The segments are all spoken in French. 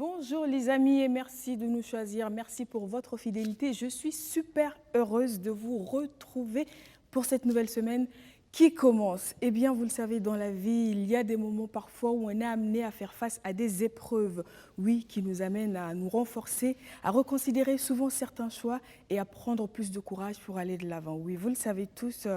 Bonjour les amis et merci de nous choisir. Merci pour votre fidélité. Je suis super heureuse de vous retrouver pour cette nouvelle semaine qui commence. Eh bien, vous le savez, dans la vie, il y a des moments parfois où on est amené à faire face à des épreuves, oui, qui nous amènent à nous renforcer, à reconsidérer souvent certains choix et à prendre plus de courage pour aller de l'avant. Oui, vous le savez tous,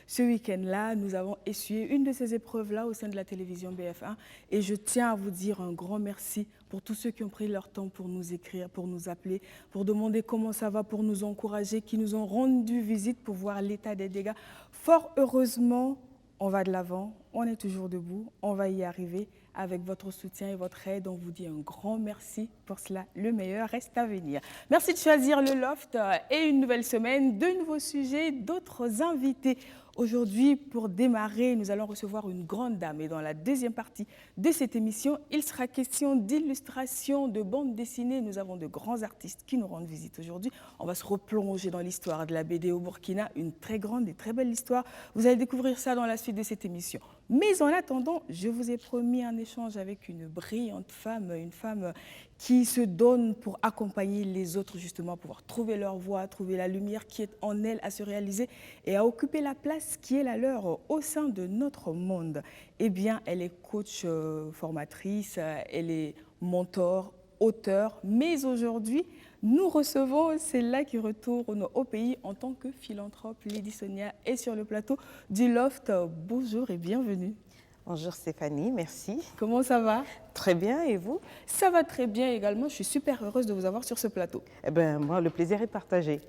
ce week-end-là, nous avons essuyé une de ces épreuves-là au sein de la télévision BF1 et je tiens à vous dire un grand merci pour tous ceux qui ont pris leur temps pour nous écrire, pour nous appeler, pour demander comment ça va, pour nous encourager, qui nous ont rendu visite pour voir l'état des dégâts. Fort heureusement, on va de l'avant, on est toujours debout, on va y arriver avec votre soutien et votre aide. On vous dit un grand merci pour cela. Le meilleur reste à venir. Merci de choisir le Loft et une nouvelle semaine, de nouveaux sujets, d'autres invités. Aujourd'hui, pour démarrer, nous allons recevoir une grande dame et dans la deuxième partie de cette émission, il sera question d'illustration, de bande dessinée. Nous avons de grands artistes qui nous rendent visite aujourd'hui. On va se replonger dans l'histoire de la BD au Burkina, une très grande et très belle histoire. Vous allez découvrir ça dans la suite de cette émission. Mais en attendant, je vous ai promis un échange avec une brillante femme, une femme qui se donne pour accompagner les autres justement, pouvoir trouver leur voie, trouver la lumière qui est en elle à se réaliser et à occuper la place qui est la leur au sein de notre monde. Eh bien, elle est coach formatrice, elle est mentor, auteur, mais aujourd'hui, nous recevons celle-là qui retourne au pays en tant que philanthrope. Lady Sonia est sur le plateau du Loft. Bonjour et bienvenue. Bonjour Stéphanie, merci. Comment ça va? Très bien, et vous? Ça va très bien également. Je suis super heureuse de vous avoir sur ce plateau. Eh bien, moi, le plaisir est partagé.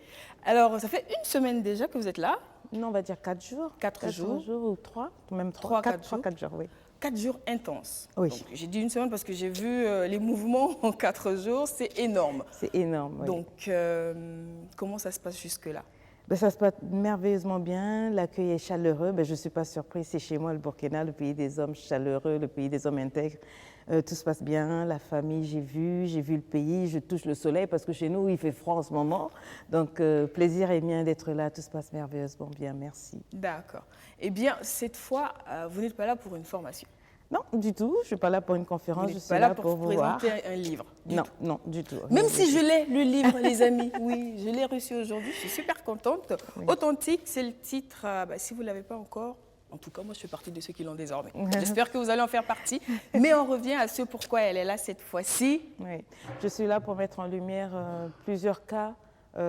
Alors, ça fait une semaine déjà que vous êtes là. Non, on va dire 4 jours. 4 jours. Ou 3, même 3. 4 jours, oui. 4 jours intenses. Oui. J'ai dit une semaine parce que j'ai vu les mouvements en 4 jours. C'est énorme. C'est énorme, oui. Donc, comment ça se passe jusque-là? Ben, ça se passe merveilleusement bien, l'accueil est chaleureux. Ben, je ne suis pas surprise, c'est chez moi le Burkina, le pays des hommes chaleureux, le pays des hommes intègres. Tout se passe bien, la famille, j'ai vu le pays, je touche le soleil parce que chez nous, il fait froid en ce moment. Donc, plaisir et mien d'être là, tout se passe merveilleusement bien, merci. D'accord. Eh bien, cette fois, vous n'êtes pas là pour une formation. Non, du tout. Je ne suis pas là pour une conférence, je suis pas là pour vous voir. présenter un livre. Non, du tout. Même si je l'ai, le livre, les amis. Oui, je l'ai reçu aujourd'hui. Je suis super contente. Oui. Authentique, c'est le titre. Si vous ne l'avez pas encore, en tout cas, moi, je fais partie de ceux qui l'ont désormais. J'espère que vous allez en faire partie. Mais on revient à ce pourquoi elle est là cette fois-ci. Oui, je suis là pour mettre en lumière plusieurs cas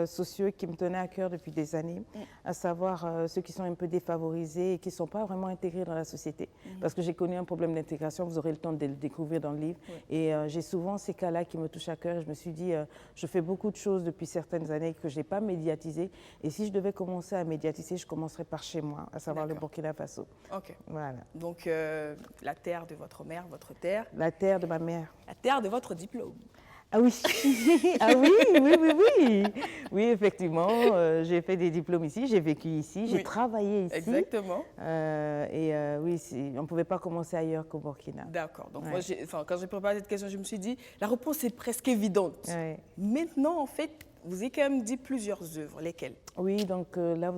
sociaux qui me tenaient à cœur depuis des années, à savoir ceux qui sont un peu défavorisés et qui ne sont pas vraiment intégrés dans la société. Parce que j'ai connu un problème d'intégration, vous aurez le temps de le découvrir dans le livre. Et j'ai souvent ces cas-là qui me touchent à cœur. Et je me suis dit, je fais beaucoup de choses depuis certaines années que je n'ai pas médiatisées. Et si je devais commencer à médiatiser, je commencerais par chez moi, à savoir le Burkina Faso. Ok. Voilà. Donc, la terre de votre mère, votre terre. La terre de ma mère. La terre de votre diplôme. Ah oui, ah oui. Oui, effectivement, j'ai fait des diplômes ici, j'ai vécu ici, j'ai travaillé ici. Exactement. Oui, on ne pouvait pas commencer ailleurs qu'au Burkina. D'accord. Donc moi, quand j'ai préparé cette question, je me suis dit, la réponse est presque évidente. Ouais. Maintenant, en fait, vous avez quand même dit plusieurs œuvres. Lesquelles? Oui, donc là,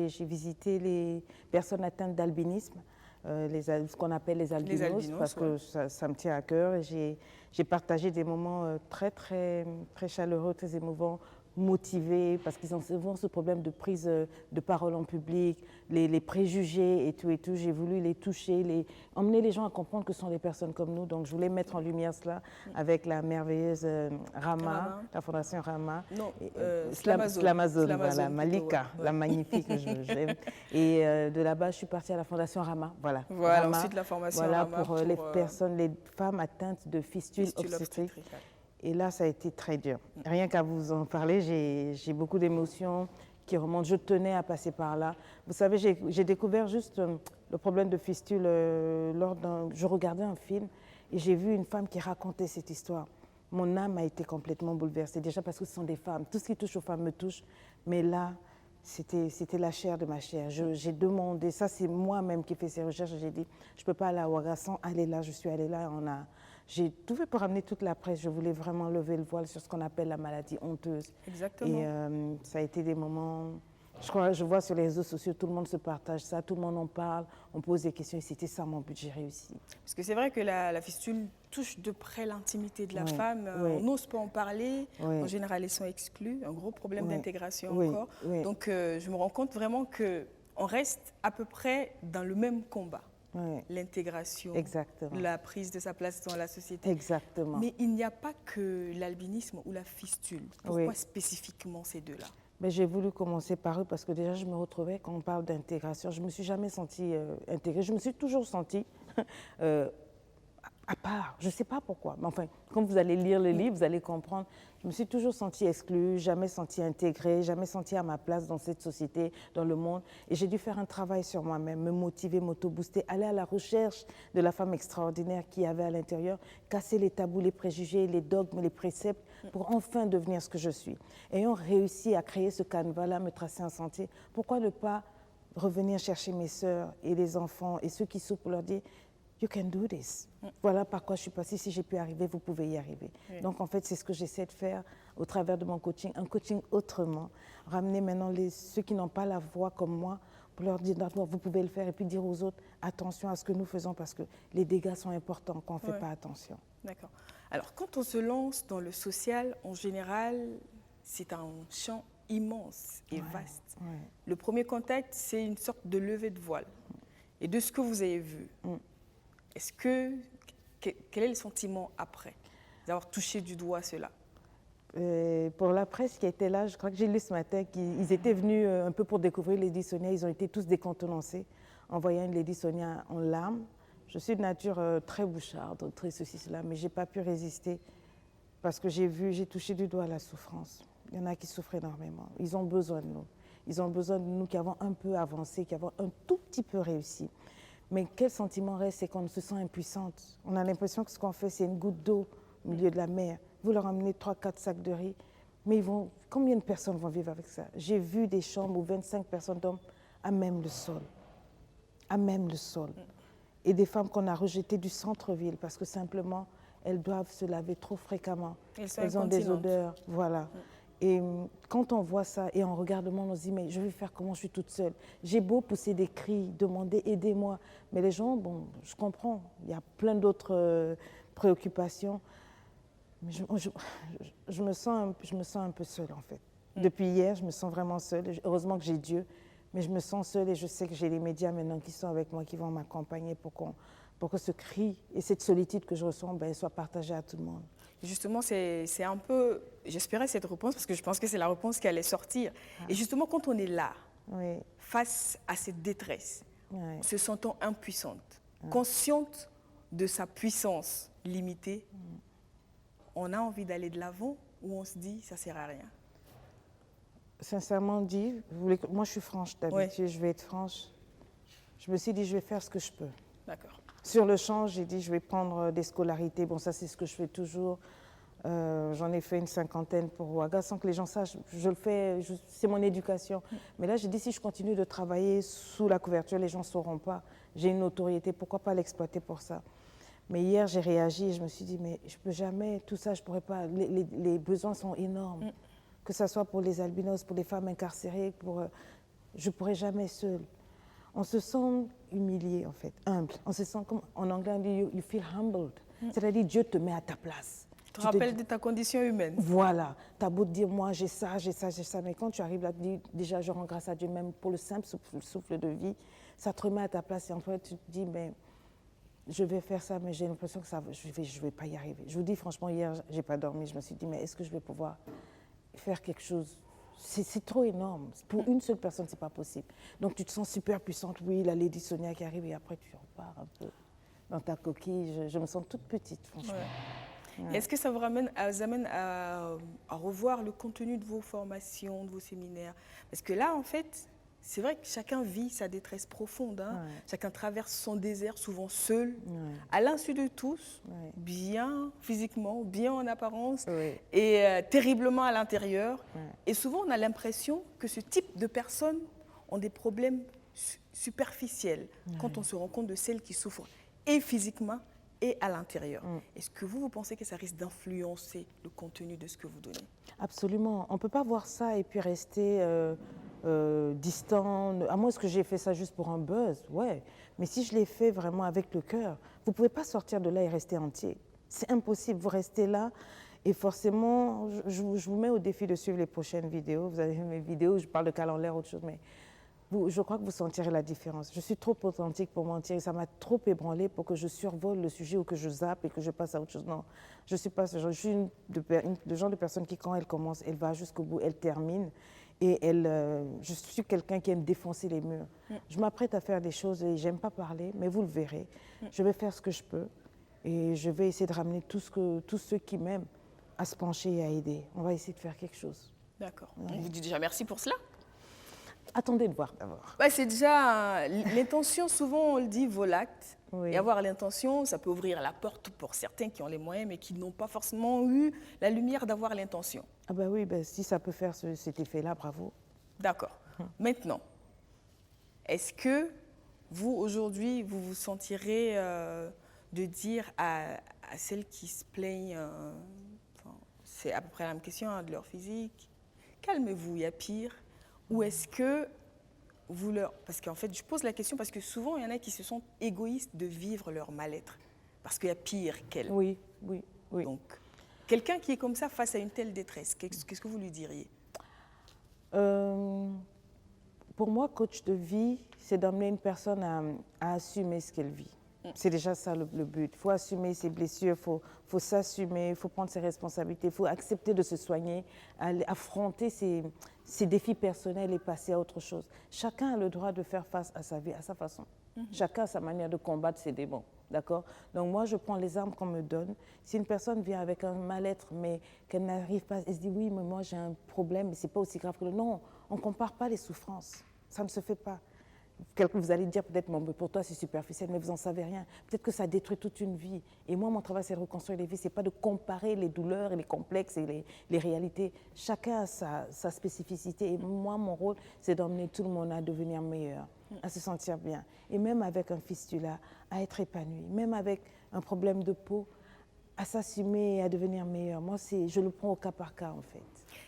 j'ai visité les personnes atteintes d'albinisme. Ce qu'on appelle les albinos parce que ça me tient à cœur. J'ai partagé des moments très chaleureux, très émouvants, motivés, parce qu'ils ont souvent ce problème de prise de parole en public, les préjugés et tout. J'ai voulu les toucher, emmener les gens à comprendre que ce sont des personnes comme nous. Donc, je voulais mettre en lumière cela avec la merveilleuse Rama, la fondation Rama. Non, Slamazone, voilà, Malika, la magnifique, j'aime. Et de là-bas, je suis partie à la fondation Rama. Voilà, Rama, ensuite la formation Rama pour les personnes, les femmes atteintes de fistules obstétriques. Et là, ça a été très dur. Rien qu'à vous en parler, j'ai beaucoup d'émotions qui remontent. Je tenais à passer par là. Vous savez, j'ai découvert juste le problème de fistule je regardais un film et j'ai vu une femme qui racontait cette histoire. Mon âme a été complètement bouleversée, déjà parce que ce sont des femmes. Tout ce qui touche aux femmes me touche. Mais là, c'était la chair de ma chair. J'ai demandé, ça c'est moi-même qui ai fait ces recherches, j'ai dit, je ne peux pas aller à Ouaga sans aller là. Je suis allée là, j'ai tout fait pour ramener toute la presse. Je voulais vraiment lever le voile sur ce qu'on appelle la maladie honteuse. Exactement. Et ça a été des moments Je vois sur les réseaux sociaux, tout le monde se partage ça, tout le monde en parle, on pose des questions et c'était ça mon but, j'ai réussi. Parce que c'est vrai que la fistule touche de près l'intimité de la femme. Oui. On n'ose pas en parler. Oui. En général, ils sont exclus. Un gros problème d'intégration Oui. encore. Oui. Donc, je me rends compte vraiment qu'on reste à peu près dans le même combat. Oui. L'intégration, Exactement. la prise de sa place dans la société. Exactement. Mais il n'y a pas que l'albinisme ou la fistule. Pourquoi spécifiquement ces deux-là? Mais j'ai voulu commencer par eux parce que déjà, je me retrouvais, quand on parle d'intégration, je ne me suis jamais sentie intégrée. Je me suis toujours sentie à part. Je ne sais pas pourquoi. Mais enfin, quand vous allez lire le livre, vous allez comprendre. Je me suis toujours sentie exclue, jamais sentie intégrée, jamais sentie à ma place dans cette société, dans le monde. Et j'ai dû faire un travail sur moi-même, me motiver, m'auto-booster, aller à la recherche de la femme extraordinaire qu'il y avait à l'intérieur, casser les tabous, les préjugés, les dogmes, les préceptes, pour enfin devenir ce que je suis. Ayant réussi à créer ce canevas-là, me tracer un sentier, pourquoi ne pas revenir chercher mes sœurs et les enfants et ceux qui souffrent pour leur dire « You can do this ». Voilà par quoi je suis passée. Si j'ai pu y arriver, vous pouvez y arriver. Oui. Donc, en fait, c'est ce que j'essaie de faire au travers de mon coaching, un coaching autrement. Ramener maintenant ceux qui n'ont pas la voix comme moi pour leur dire « Vous pouvez le faire » et puis dire aux autres « Attention à ce que nous faisons parce que les dégâts sont importants quand on ne fait pas attention. » D'accord. Alors, quand on se lance dans le social, en général, c'est un champ immense et vaste. Ouais. Le premier contact, c'est une sorte de levée de voile. Et de ce que vous avez vu, quel est le sentiment après d'avoir touché du doigt cela? Pour la presse qui était là, je crois que j'ai lu ce matin qu'ils étaient venus un peu pour découvrir Lady Sonia. Ils ont été tous décontenancés en voyant une Lady Sonia en larmes. Je suis de nature très boucharde, très ceci, cela, mais je n'ai pas pu résister parce que j'ai touché du doigt la souffrance. Il y en a qui souffrent énormément. Ils ont besoin de nous. Ils ont besoin de nous qui avons un peu avancé, qui avons un tout petit peu réussi. Mais quel sentiment reste, c'est qu'on se sent impuissante. On a l'impression que ce qu'on fait, c'est une goutte d'eau au milieu de la mer. Vous leur emmenez 3-4 sacs de riz, mais combien de personnes vont vivre avec ça? J'ai vu des chambres où 25 personnes dorment à même le sol. À même le sol. Et des femmes qu'on a rejetées du centre-ville parce que simplement, elles doivent se laver trop fréquemment. Elles ont des odeurs. Voilà. Et quand on voit ça et on regarde le monde, on se dit, mais je vais faire comment, je suis toute seule. J'ai beau pousser des cris, demander, aidez-moi. Mais les gens, bon, je comprends, il y a plein d'autres préoccupations. Mais je me sens un peu seule, en fait. Depuis hier, je me sens vraiment seule. Heureusement que j'ai Dieu, mais je me sens seule et je sais que j'ai les médias maintenant qui sont avec moi, qui vont m'accompagner pour que ce cri et cette solitude que je ressens soit partagée à tout le monde. Justement, c'est un peu... J'espérais cette réponse parce que je pense que c'est la réponse qui allait sortir. Et justement, quand on est là, face à cette détresse, se sentant impuissante, consciente de sa puissance limitée, on a envie d'aller de l'avant ou on se dit, ça ne sert à rien? Sincèrement dit, moi je suis franche d'habitude, je vais être franche. Je me suis dit, je vais faire ce que je peux. D'accord. Sur le champ, j'ai dit, je vais prendre des scolarités. Bon, ça, c'est ce que je fais toujours. J'en ai fait une 50aine pour Ouaga, sans que les gens sachent. Je le fais, c'est mon éducation. Mais là, j'ai dit, si je continue de travailler sous la couverture, les gens ne sauront pas. J'ai une notoriété, pourquoi pas l'exploiter pour ça? Mais hier, j'ai réagi et je me suis dit, mais je ne peux jamais, tout ça, je ne pourrais pas. Les besoins sont énormes. Que ce soit pour les albinos, pour les femmes incarcérées, je ne pourrais jamais seule. On se sent humilié, en fait, humble. On se sent, comme en anglais, on dit you feel humbled. C'est-à-dire Dieu te met à ta place. Tu te rappelles de ta condition humaine. Voilà. Tu as beau te dire, moi, j'ai ça, j'ai ça, j'ai ça. Mais quand tu arrives là, déjà, je rends grâce à Dieu même pour le simple souffle de vie. Ça te remet à ta place. Et en fait, tu te dis, mais je vais faire ça, mais j'ai l'impression que je vais pas y arriver. Je vous dis, franchement, hier, je n'ai pas dormi. Je me suis dit, mais est-ce que je vais pouvoir faire quelque chose? C'est trop énorme. Pour une seule personne, ce n'est pas possible. Donc, tu te sens super puissante. Oui, la Lady Sonia qui arrive et après, tu repars un peu dans ta coquille. Je me sens toute petite, franchement. Ouais. Est-ce que ça vous amène à revoir le contenu de vos formations, de vos séminaires? Parce que là, en fait, c'est vrai que chacun vit sa détresse profonde. Hein. Chacun traverse son désert, souvent seul, à l'insu de tous, bien physiquement, bien en apparence, et terriblement à l'intérieur. Et souvent, on a l'impression que ce type de personnes ont des problèmes superficiels quand on se rend compte de celles qui souffrent et physiquement et à l'intérieur. Est-ce que vous pensez que ça risque d'influencer le contenu de ce que vous donnez? Absolument. On ne peut pas voir ça et puis rester distant, à moins que j'ai fait ça juste pour un buzz, ouais. Mais si je l'ai fait vraiment avec le cœur, vous ne pouvez pas sortir de là et rester entier. C'est impossible, vous restez là. Et forcément, je vous mets au défi de suivre les prochaines vidéos. Vous avez vu mes vidéos, je parle de calendaire, autre chose, mais je crois que vous sentirez la différence. Je suis trop authentique pour mentir et ça m'a trop ébranlé pour que je survole le sujet ou que je zappe et que je passe à autre chose. Non, je ne suis pas ce genre. Je suis le genre de personne qui, quand elle commence, elle va jusqu'au bout, elle termine. Et je suis quelqu'un qui aime défoncer les murs. Je m'apprête à faire des choses et j'aime pas parler, mais vous le verrez. Je vais faire ce que je peux et je vais essayer de ramener tous ceux qui m'aiment à se pencher et à aider. On va essayer de faire quelque chose. D'accord. On vous dit déjà merci pour cela. Attendez de voir d'abord. Ouais, c'est déjà l'intention, souvent on le dit, vaut l'acte. Oui. Et avoir l'intention, ça peut ouvrir la porte pour certains qui ont les moyens mais qui n'ont pas forcément eu la lumière d'avoir l'intention. Ah ben oui, si ça peut faire cet effet-là, bravo. D'accord. Maintenant, est-ce que vous, aujourd'hui, vous vous sentirez de dire à celles qui se plaignent, c'est à peu près la même question, de leur physique, calmez-vous, il y a pire, ou est-ce que vous leur... Parce qu'en fait, je pose la question parce que souvent, il y en a qui se sentent égoïstes de vivre leur mal-être, parce qu'il y a pire qu'elles. Oui. Donc, quelqu'un qui est comme ça face à une telle détresse, qu'est-ce que vous lui diriez? Pour moi, coach de vie, c'est d'amener une personne à assumer ce qu'elle vit. C'est déjà ça le but. Il faut assumer ses blessures, il faut s'assumer, il faut prendre ses responsabilités, il faut accepter de se soigner, affronter ses défis personnels et passer à autre chose. Chacun a le droit de faire face à sa vie à sa façon. Chacun a sa manière de combattre ses démons. D'accord? Donc moi, je prends les armes qu'on me donne. Si une personne vient avec un mal-être, mais qu'elle n'arrive pas, elle se dit oui, mais moi j'ai un problème, mais ce n'est pas aussi grave que le... Non, on ne compare pas les souffrances. Ça ne se fait pas. Vous allez dire peut-être, pour toi c'est superficiel, mais vous n'en savez rien. Peut-être que ça détruit toute une vie. Et moi, mon travail, c'est de reconstruire les vies. Ce n'est pas de comparer les douleurs et les complexes et les réalités. Chacun a sa spécificité. Et moi, mon rôle, c'est d'emmener tout le monde à devenir meilleur, à se sentir bien. Et même avec un fistula, à être épanoui. Même avec un problème de peau, à s'assumer et à devenir meilleur. Moi, je le prends au cas par cas, en fait.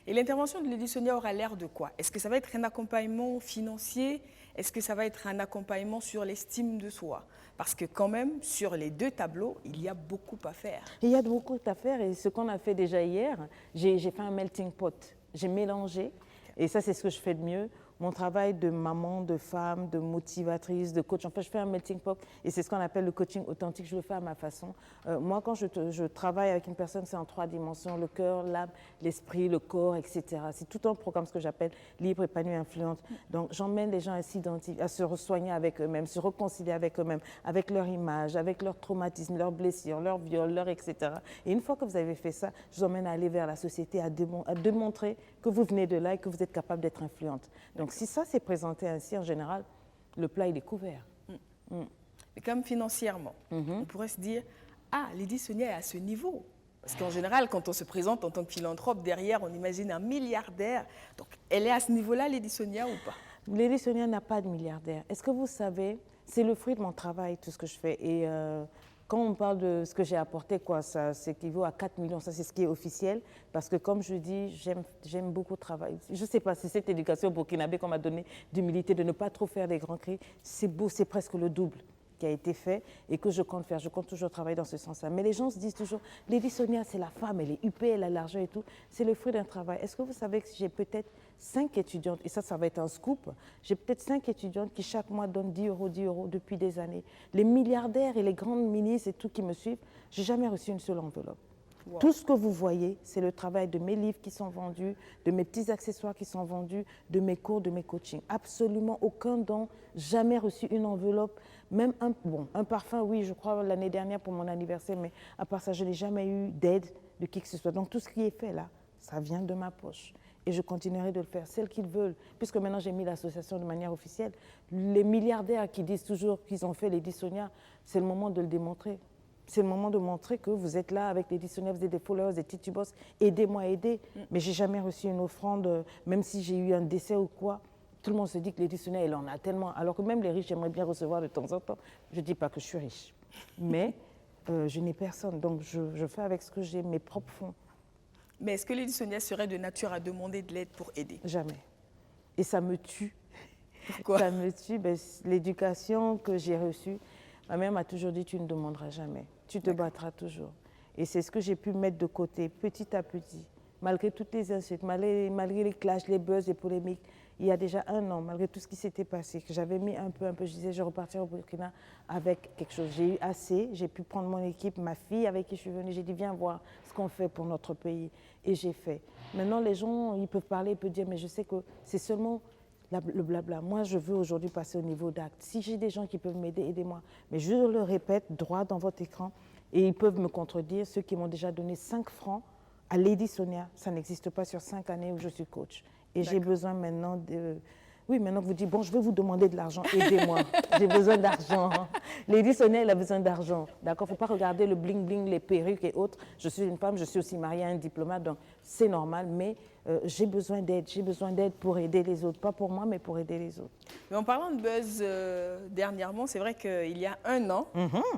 Et l'intervention de Lady Sonia aura l'air de quoi? Est-ce que ça va être un accompagnement financier? Est-ce que ça va être un accompagnement sur l'estime de soi? Parce que quand même, sur les deux tableaux, il y a beaucoup à faire. Il y a beaucoup à faire et ce qu'on a fait déjà hier, j'ai fait un melting pot. J'ai mélangé et ça, c'est ce que je fais de mieux. Mon travail de maman, de femme, de motivatrice, de coach, enfin, je fais un melting pot et c'est ce qu'on appelle le coaching authentique. Je le fais à ma façon. Moi, quand je travaille avec une personne, c'est en 3 dimensions, le cœur, l'âme, l'esprit, le corps, etc. C'est tout un programme, ce que j'appelle libre, épanouie, influente. Donc, j'emmène les gens à s'identifier, à se soigner avec eux-mêmes, se réconcilier avec eux-mêmes, avec leur image, avec leur traumatisme, leurs blessures, leurs viols, etc. Et une fois que vous avez fait ça, je vous emmène à aller vers la société, à démontrer que vous venez de là et que vous êtes capable d'être influente. Donc, si ça s'est présenté ainsi, en général, le plat, il est couvert. Mais comme financièrement, on pourrait se dire, ah, Lady Sonia est à ce niveau. Parce qu'en général, quand on se présente en tant que philanthrope, derrière, on imagine un milliardaire. Donc, elle est à ce niveau-là, Lady Sonia, ou pas? Lady Sonia n'a pas de milliardaire. Est-ce que vous savez, c'est le fruit de mon travail, tout ce que je fais. Et quand on parle de ce que j'ai apporté, ça s'équivaut à 4 millions. Ça, c'est ce qui est officiel. Parce que, comme je dis, j'aime beaucoup travailler. Je ne sais pas si cette éducation burkinabé qu'on m'a donnée d'humilité, de ne pas trop faire des grands cris, c'est beau, c'est presque le double qui a été fait et que je compte faire. Je compte toujours travailler dans ce sens-là. Mais les gens se disent toujours, Lady Sonia, c'est la femme, elle est huppée, elle a l'argent et tout. C'est le fruit d'un travail. Est-ce que vous savez que j'ai peut-être 5 étudiantes, et ça va être un scoop, j'ai peut-être 5 étudiantes qui chaque mois donnent 10 euros depuis des années. Les milliardaires et les grandes ministres et tout qui me suivent, j'ai jamais reçu une seule enveloppe. Wow. Tout ce que vous voyez, c'est le travail de mes livres qui sont vendus, de mes petits accessoires qui sont vendus, de mes cours, de mes coachings. Absolument aucun don, jamais reçu une enveloppe, même un parfum, oui, je crois l'année dernière pour mon anniversaire, mais à part ça, je n'ai jamais eu d'aide de qui que ce soit. Donc tout ce qui est fait là, ça vient de ma poche. Et je continuerai de le faire, celles qu'ils veulent, puisque maintenant j'ai mis l'association de manière officielle. Les milliardaires qui disent toujours qu'ils ont fait Lady Sonia, c'est le moment de le démontrer. C'est le moment de montrer que vous êtes là avec Lady Sonia, vous êtes des followers, des titubos, aidez-moi à aider. Mais je n'ai jamais reçu une offrande, même si j'ai eu un décès ou quoi. Tout le monde se dit que Lady Sonia, elle en a tellement. Alors que même les riches, j'aimerais bien recevoir de temps en temps. Je ne dis pas que je suis riche, mais je n'ai personne. Donc je fais avec ce que j'ai, mes propres fonds. Mais est-ce que Lady Sonia serait de nature à demander de l'aide pour aider? Jamais. et ça me tue. Pourquoi? Ça me tue. Ben, l'éducation que j'ai reçue, ma mère m'a toujours dit, tu ne demanderas jamais, tu te battras toujours. Et c'est ce que j'ai pu mettre de côté petit à petit, malgré toutes les insultes, malgré les clashs, les buzz, les polémiques. Il y a déjà 1 an, malgré tout ce qui s'était passé, que j'avais mis un peu, je disais, je repartirai au Burkina avec quelque chose. J'ai eu assez, j'ai pu prendre mon équipe, ma fille avec qui je suis venue, j'ai dit, viens voir ce qu'on fait pour notre pays. Et j'ai fait. Maintenant, les gens, ils peuvent parler, ils peuvent dire, mais je sais que c'est seulement le blabla. Moi, je veux aujourd'hui passer au niveau d'acte. Si j'ai des gens qui peuvent m'aider, aidez-moi. Mais je le répète, droit dans votre écran, et ils peuvent me contredire, ceux qui m'ont déjà donné 5 francs à Lady Sonia, ça n'existe pas sur 5 années où je suis coach. Et j'ai besoin maintenant de... Oui, maintenant vous dites, bon, je vais vous demander de l'argent, aidez-moi, j'ai besoin d'argent. Lady Sonia, elle a besoin d'argent, d'accord? Il ne faut pas regarder le bling-bling, les perruques et autres. Je suis une femme, je suis aussi mariée à un diplomate, donc c'est normal, mais j'ai besoin d'aide pour aider les autres, pas pour moi, mais pour aider les autres. Mais en parlant de buzz, dernièrement, c'est vrai qu'il y a 1 an,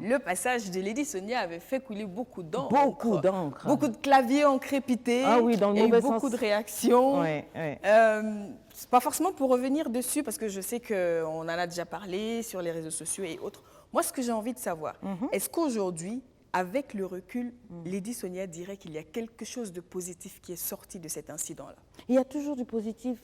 le passage de Lady Sonia avait fait couler beaucoup d'encre. Beaucoup d'encre. Beaucoup de claviers ont crépité. Ah oui, dans le mauvais sens. Beaucoup de réactions. Ouais, ouais. Pas forcément pour revenir dessus, parce que je sais qu'on en a déjà parlé sur les réseaux sociaux et autres. Moi, ce que j'ai envie de savoir, est-ce qu'aujourd'hui, avec le recul, Lady Sonia dirait qu'il y a quelque chose de positif qui est sorti de cet incident-là? Il y a toujours du positif.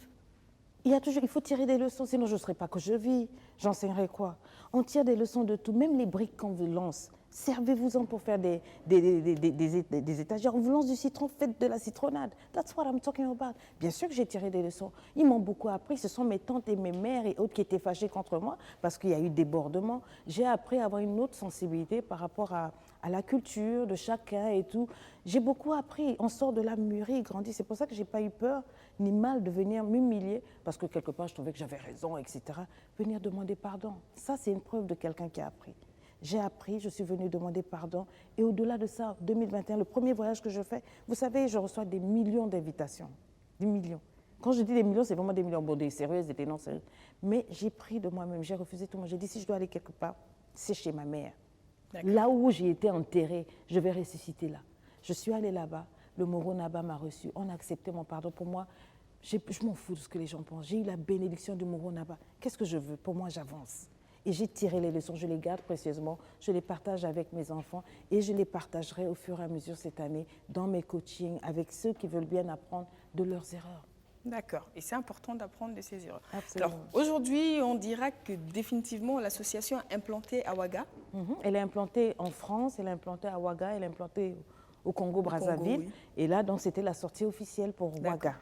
Il faut tirer des leçons, sinon je ne serais pas que je vis. J'enseignerai quoi? On tire des leçons de tout, même les briques qu'on vous lance. Servez-vous-en pour faire des étagères. On vous lance du citron, faites de la citronnade. That's what I'm talking about. Bien sûr que j'ai tiré des leçons. Ils m'ont beaucoup appris. Ce sont mes tantes et mes mères et autres qui étaient fâchées contre moi parce qu'il y a eu débordement. J'ai appris à avoir une autre sensibilité par rapport à la culture de chacun et tout. J'ai beaucoup appris. On sort de là mûri, grandi. C'est pour ça que je n'ai pas eu peur ni mal de venir m'humilier parce que quelque part je trouvais que j'avais raison, etc. Venir demander pardon. Ça, c'est une preuve de quelqu'un qui a appris. J'ai appris, je suis venue demander pardon. Et au-delà de ça, 2021, le premier voyage que je fais, vous savez, je reçois des millions d'invitations. Des millions. Quand je dis des millions, c'est vraiment des millions. Bon, des sérieuses et des non sérieuses. Mais j'ai pris de moi-même, j'ai refusé tout le monde. J'ai dit, si je dois aller quelque part, c'est chez ma mère. Là où j'ai été enterrée, je vais ressusciter là. Je suis allée là-bas, le Moro Naba m'a reçu, on a accepté mon pardon. Pour moi, je m'en fous de ce que les gens pensent. J'ai eu la bénédiction du Moro Naba. Qu'est-ce que je veux? Pour moi, j'avance. Et j'ai tiré les leçons, je les garde précieusement, je les partage avec mes enfants et je les partagerai au fur et à mesure cette année dans mes coachings avec ceux qui veulent bien apprendre de leurs erreurs. D'accord. Et c'est important d'apprendre de ses erreurs. Absolument. Alors, aujourd'hui, on dira que définitivement, l'association implantée à Ouaga. Elle est implantée en France, elle est implantée à Ouaga, elle est implantée au Congo-Brazzaville. Oui. Et là, donc, c'était la sortie officielle pour Ouaga.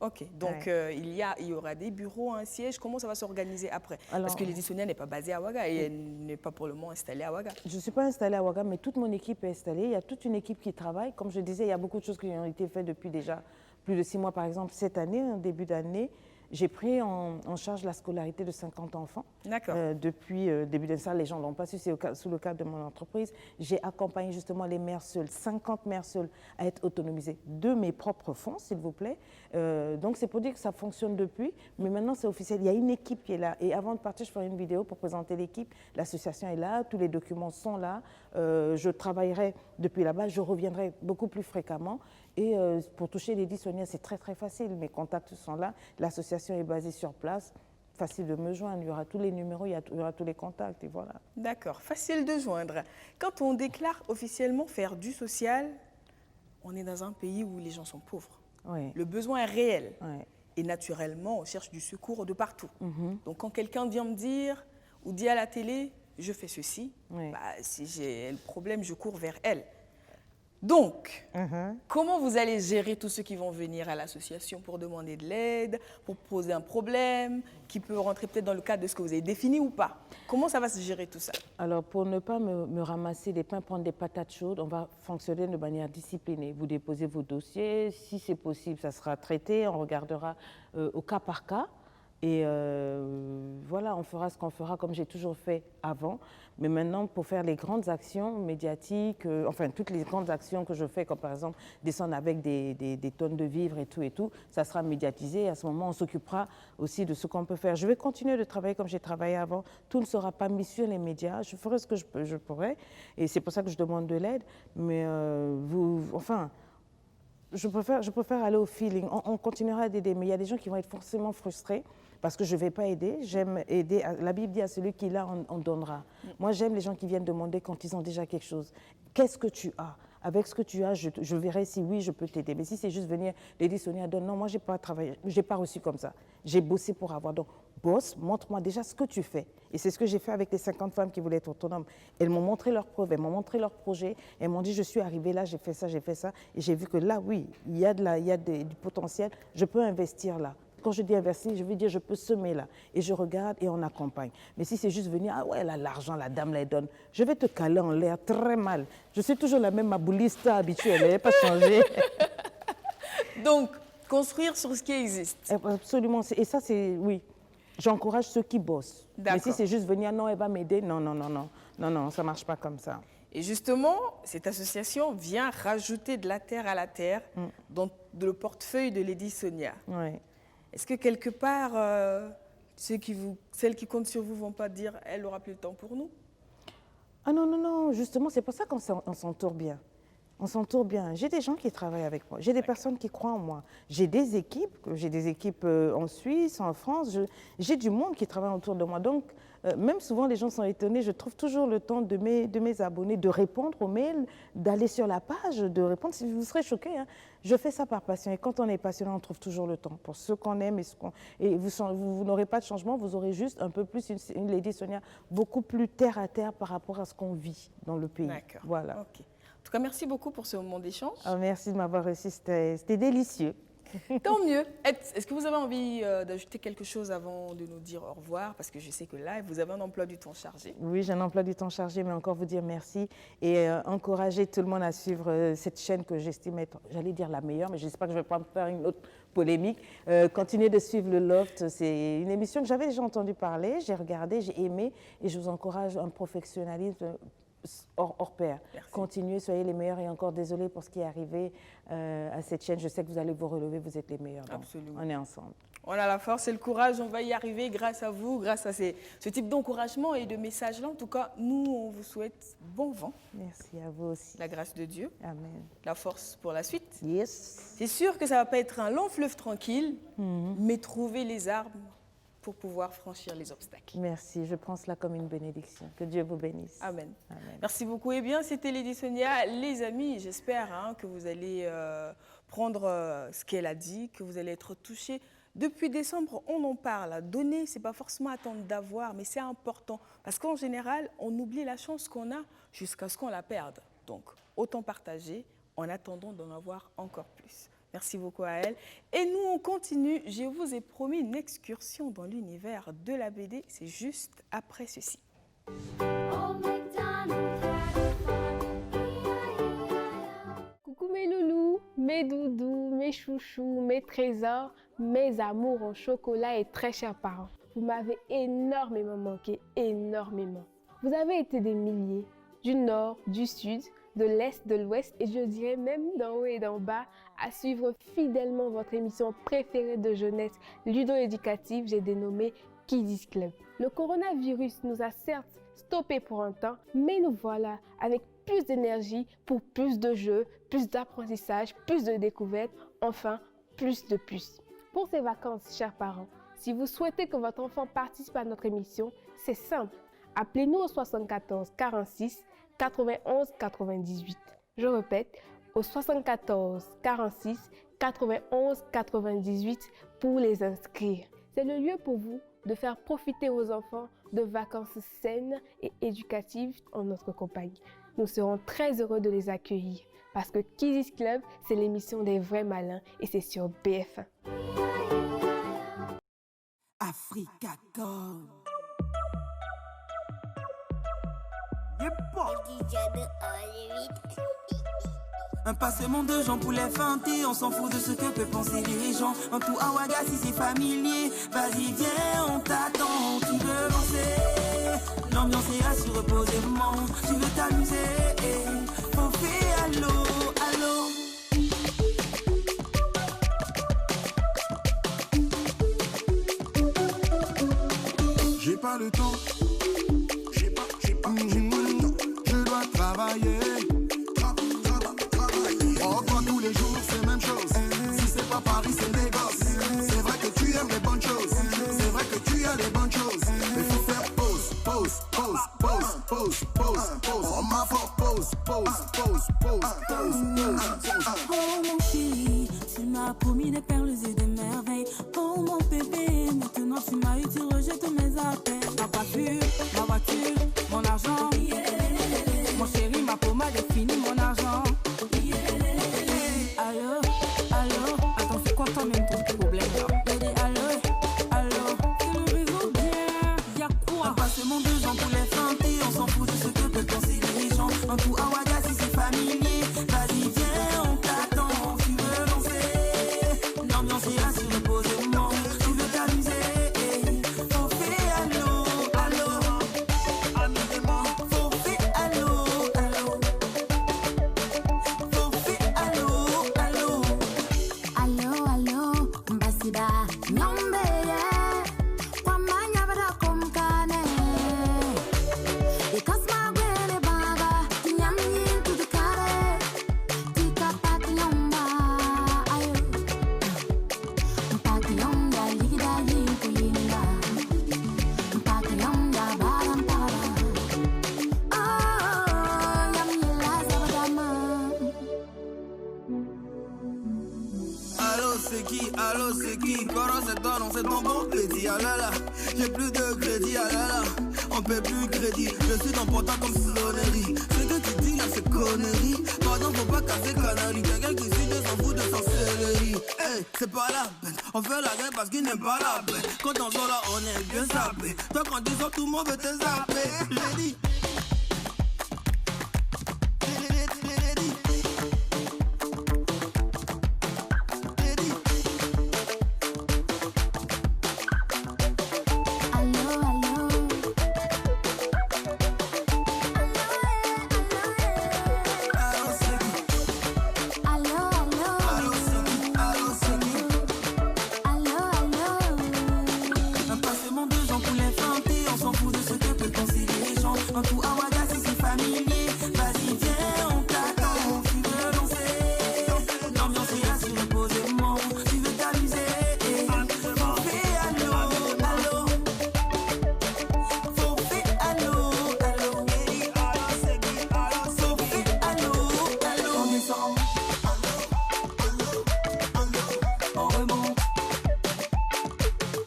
Ok, donc il y aura des bureaux, un siège. Comment ça va s'organiser après? Parce que Lady Sonia n'est pas basée à Ouaga et elle n'est pas pour le moment installée à Ouaga. Je ne suis pas installée à Ouaga, mais toute mon équipe est installée. Il y a toute une équipe qui travaille. Comme je disais, il y a beaucoup de choses qui ont été faites depuis déjà plus de 6 mois. Par exemple, cette année, en début d'année, j'ai pris en charge la scolarité de 50 enfants. D'accord. Depuis début de ça, les gens ne l'ont pas su, c'est sous le cadre de mon entreprise. J'ai accompagné justement les mères seules, 50 mères seules, à être autonomisées de mes propres fonds, s'il vous plaît. Donc c'est pour dire que ça fonctionne depuis, mais maintenant c'est officiel. Il y a une équipe qui est là. Et avant de partir, je ferai une vidéo pour présenter l'équipe. L'association est là, tous les documents sont là. Je travaillerai depuis là-bas, je reviendrai beaucoup plus fréquemment. Et pour toucher Lady Sonia, c'est très très facile. Mes contacts sont là. L'association est basée sur place. Facile de me joindre. Il y aura tous les numéros, il y aura tous les contacts et voilà. D'accord, facile de joindre. Quand on déclare officiellement faire du social, on est dans un pays où les gens sont pauvres. Oui. Le besoin est réel. Oui. Et naturellement, on cherche du secours de partout. Donc quand quelqu'un vient me dire ou dit à la télé, je fais ceci, si j'ai le problème, je cours vers elle. Donc, comment vous allez gérer tous ceux qui vont venir à l'association pour demander de l'aide, pour poser un problème, qui peut rentrer peut-être dans le cadre de ce que vous avez défini ou pas? Comment ça va se gérer tout ça? Alors, pour ne pas me ramasser des pains, prendre des patates chaudes, on va fonctionner de manière disciplinée. Vous déposez vos dossiers, si c'est possible, ça sera traité, on regardera au cas par cas. Et voilà, on fera ce qu'on fera comme j'ai toujours fait avant. Mais maintenant, pour faire les grandes actions médiatiques, enfin toutes les grandes actions que je fais, comme par exemple descendre avec des tonnes de vivres et tout, ça sera médiatisé. Et à ce moment, on s'occupera aussi de ce qu'on peut faire. Je vais continuer de travailler comme j'ai travaillé avant. Tout ne sera pas mis sur les médias. Je ferai ce que je pourrai. Et c'est pour ça que je demande de l'aide. Mais je préfère aller au feeling. On continuera d'aider, mais il y a des gens qui vont être forcément frustrés parce que je ne vais pas aider. J'aime aider. La Bible dit à celui qui l'a, on donnera. Moi, j'aime les gens qui viennent demander quand ils ont déjà quelque chose. Qu'est-ce que tu as? Avec ce que tu as, je verrai si oui, je peux t'aider. Mais si c'est juste venir, Lady Sonia donne, non, moi, je n'ai pas travaillé, je n'ai pas reçu comme ça. J'ai bossé pour avoir. Donc, bosse, montre-moi déjà ce que tu fais. Et c'est ce que j'ai fait avec les 50 femmes qui voulaient être autonomes. Elles m'ont montré leurs preuves, elles m'ont montré leurs projets. Elles m'ont dit, je suis arrivée là, j'ai fait ça, j'ai fait ça. Et j'ai vu que là, oui, il y a du potentiel. Je peux investir là. Quand je dis investir, je veux dire je peux semer là. Et je regarde et on accompagne. Mais si c'est juste venir, ah ouais, là, l'argent, la dame la donne, je vais te caler en l'air très mal. Je suis toujours la même maboulista habituelle, elle n'a pas changé. Donc, construire sur ce qui existe. Absolument. Et ça, c'est, oui, j'encourage ceux qui bossent. Mais si c'est juste venir, non, elle va m'aider, non, ça ne marche pas comme ça. Et justement, cette association vient rajouter de la terre à la terre dans le portefeuille de Lady Sonia. Oui. Est-ce que quelque part, celles qui comptent sur vous ne vont pas dire « elle n'aura plus le temps pour nous » ? Ah non, justement, c'est pour ça qu'on s'entoure bien. On s'entoure bien. J'ai des gens qui travaillent avec moi. J'ai des personnes qui croient en moi. J'ai des équipes en Suisse, en France. J'ai du monde qui travaille autour de moi. Donc, même souvent, les gens sont étonnés. Je trouve toujours le temps de mes abonnés de répondre aux mails, d'aller sur la page, de répondre. Vous serez choqués. Hein. Je fais ça par passion. Et quand on est passionné, on trouve toujours le temps pour ce qu'on aime. Et vous n'aurez pas de changement. Vous aurez juste un peu plus une Lady Sonia beaucoup plus terre à terre par rapport à ce qu'on vit dans le pays. D'accord. Voilà. Okay. En tout cas, merci beaucoup pour ce moment d'échange. Oh, merci de m'avoir reçu, c'était délicieux. Tant mieux. Est-ce que vous avez envie d'ajouter quelque chose avant de nous dire au revoir? Parce que je sais que là, vous avez un emploi du temps chargé. Oui, j'ai un emploi du temps chargé, mais encore vous dire merci et encourager tout le monde à suivre cette chaîne que j'estime être, j'allais dire la meilleure, mais j'espère que je ne vais pas me faire une autre polémique. Continuez de suivre le Loft. C'est une émission que j'avais déjà entendu parler, j'ai regardé, j'ai aimé et je vous encourage un professionnalisme hors pair. Merci. Continuez, soyez les meilleurs et encore désolé pour ce qui est arrivé à cette chaîne. Je sais que vous allez vous relever, vous êtes les meilleurs. Absolument. On est ensemble. On a la force et le courage, on va y arriver grâce à vous, grâce à ce type d'encouragement et de messages-là. En tout cas, nous, on vous souhaite bon vent. Merci à vous aussi. La grâce de Dieu. Amen. La force pour la suite. Yes. C'est sûr que ça ne va pas être un long fleuve tranquille, mais trouver les armes pour pouvoir franchir les obstacles. Merci, je prends cela comme une bénédiction. Que Dieu vous bénisse. Amen. Amen. Merci beaucoup. Eh bien, c'était Lady Sonia. Les amis, j'espère que vous allez prendre ce qu'elle a dit, que vous allez être touchés. Depuis décembre, on en parle. Donner, ce n'est pas forcément attendre d'avoir, mais c'est important. Parce qu'en général, on oublie la chance qu'on a jusqu'à ce qu'on la perde. Donc, autant partager en attendant d'en avoir encore plus. Merci beaucoup à elle. Et nous, on continue. Je vous ai promis une excursion dans l'univers de la BD. C'est juste après ceci. Coucou mes loulous, mes doudous, mes chouchous, mes trésors, mes amours en chocolat et très chers parents. Vous m'avez énormément manqué, énormément. Vous avez été des milliers, du nord, du sud, de l'Est, de l'Ouest et je dirais même d'en haut et d'en bas à suivre fidèlement votre émission préférée de jeunesse ludo-éducative, j'ai dénommé Kiddies Club. Le coronavirus nous a certes stoppés pour un temps, mais nous voilà avec plus d'énergie pour plus de jeux, plus d'apprentissage, plus de découvertes, enfin plus de plus. Pour ces vacances, chers parents, si vous souhaitez que votre enfant participe à notre émission, c'est simple. Appelez-nous au 74 46 91 98. Je répète, au 74 46 91 98 pour les inscrire. C'est le lieu pour vous de faire profiter vos enfants de vacances saines et éducatives en notre compagnie. Nous serons très heureux de les accueillir parce que Kiddies Club, c'est l'émission des vrais malins et c'est sur BF1. Africa Gold. Un passement de gens pour les feinter, on s'en fout de ce que peuvent penser les gens. En tout Awaga si c'est familier, vas-y viens on t'attend. Tu veux lancer, l'ambiance est assurée posément. Tu veux t'amuser, faut faire allô, allô. J'ai pas le temps, j'ai pas le temps. Je dois travailler. Oh, quoi, tous les jours, c'est même chose. Oh mon chéri, tu m'as promis des perles et des merveilles. Oh mon bébé, maintenant tu m'as eu, tu rejettes mes appels. Ma coiffure, ma voiture, mon argent. Mon chéri, ma pommade est finie, mon argent. Allô, allô, attends, c'est quoi toi-même ton problème là? J'ai dit allô, c'est le réseau bien. Y'a quoi? Passer mon 2 ans pour les fanter, on s'en fout de ce que peuvent penser les gens. En tout Awaga, si c'est familier, vas-y viens, on t'attend. Tu veux danser, l'ambiance est là sur le posément. Tu veux t'amuser, on fait allô, amusement. Faut faire allô, faut faire allô. Allo, mbasida nyombeye kwamanya bada komkane ikasma gwele baba nyamyin tudukare tika patiyomba ayo patiyomba ligida yinga patiyomba barampara oh yamila zabadama. Allô c'est qui, Coro c'est toi, non c'est ton bon crédit, ah là là, j'ai plus de crédit, ah là là, on paie plus crédit, je suis dans portant comme sonnerie, ce que tu dis là c'est connerie, pardon faut pas casser connerie, quelqu'un qui suit de s'en fout de son céleri, hey, c'est pas la peine, on fait la guerre parce qu'il n'aime pas la paix, quand on sort là on est bien sapé, toi quand tu sors tout le monde veut te zapper, j'ai dit. Un passement de gens pour les fanter, on s'en fout de ce que peuvent penser les gens. En tout Awaga, si c'est familier, vas-y viens, on t'attend. Tu veux danser, l'ambiance est là sur le posément. Tu veux t'amuser, faut faire allô, faut faire allô, faut faire allô, on descend, on remonte.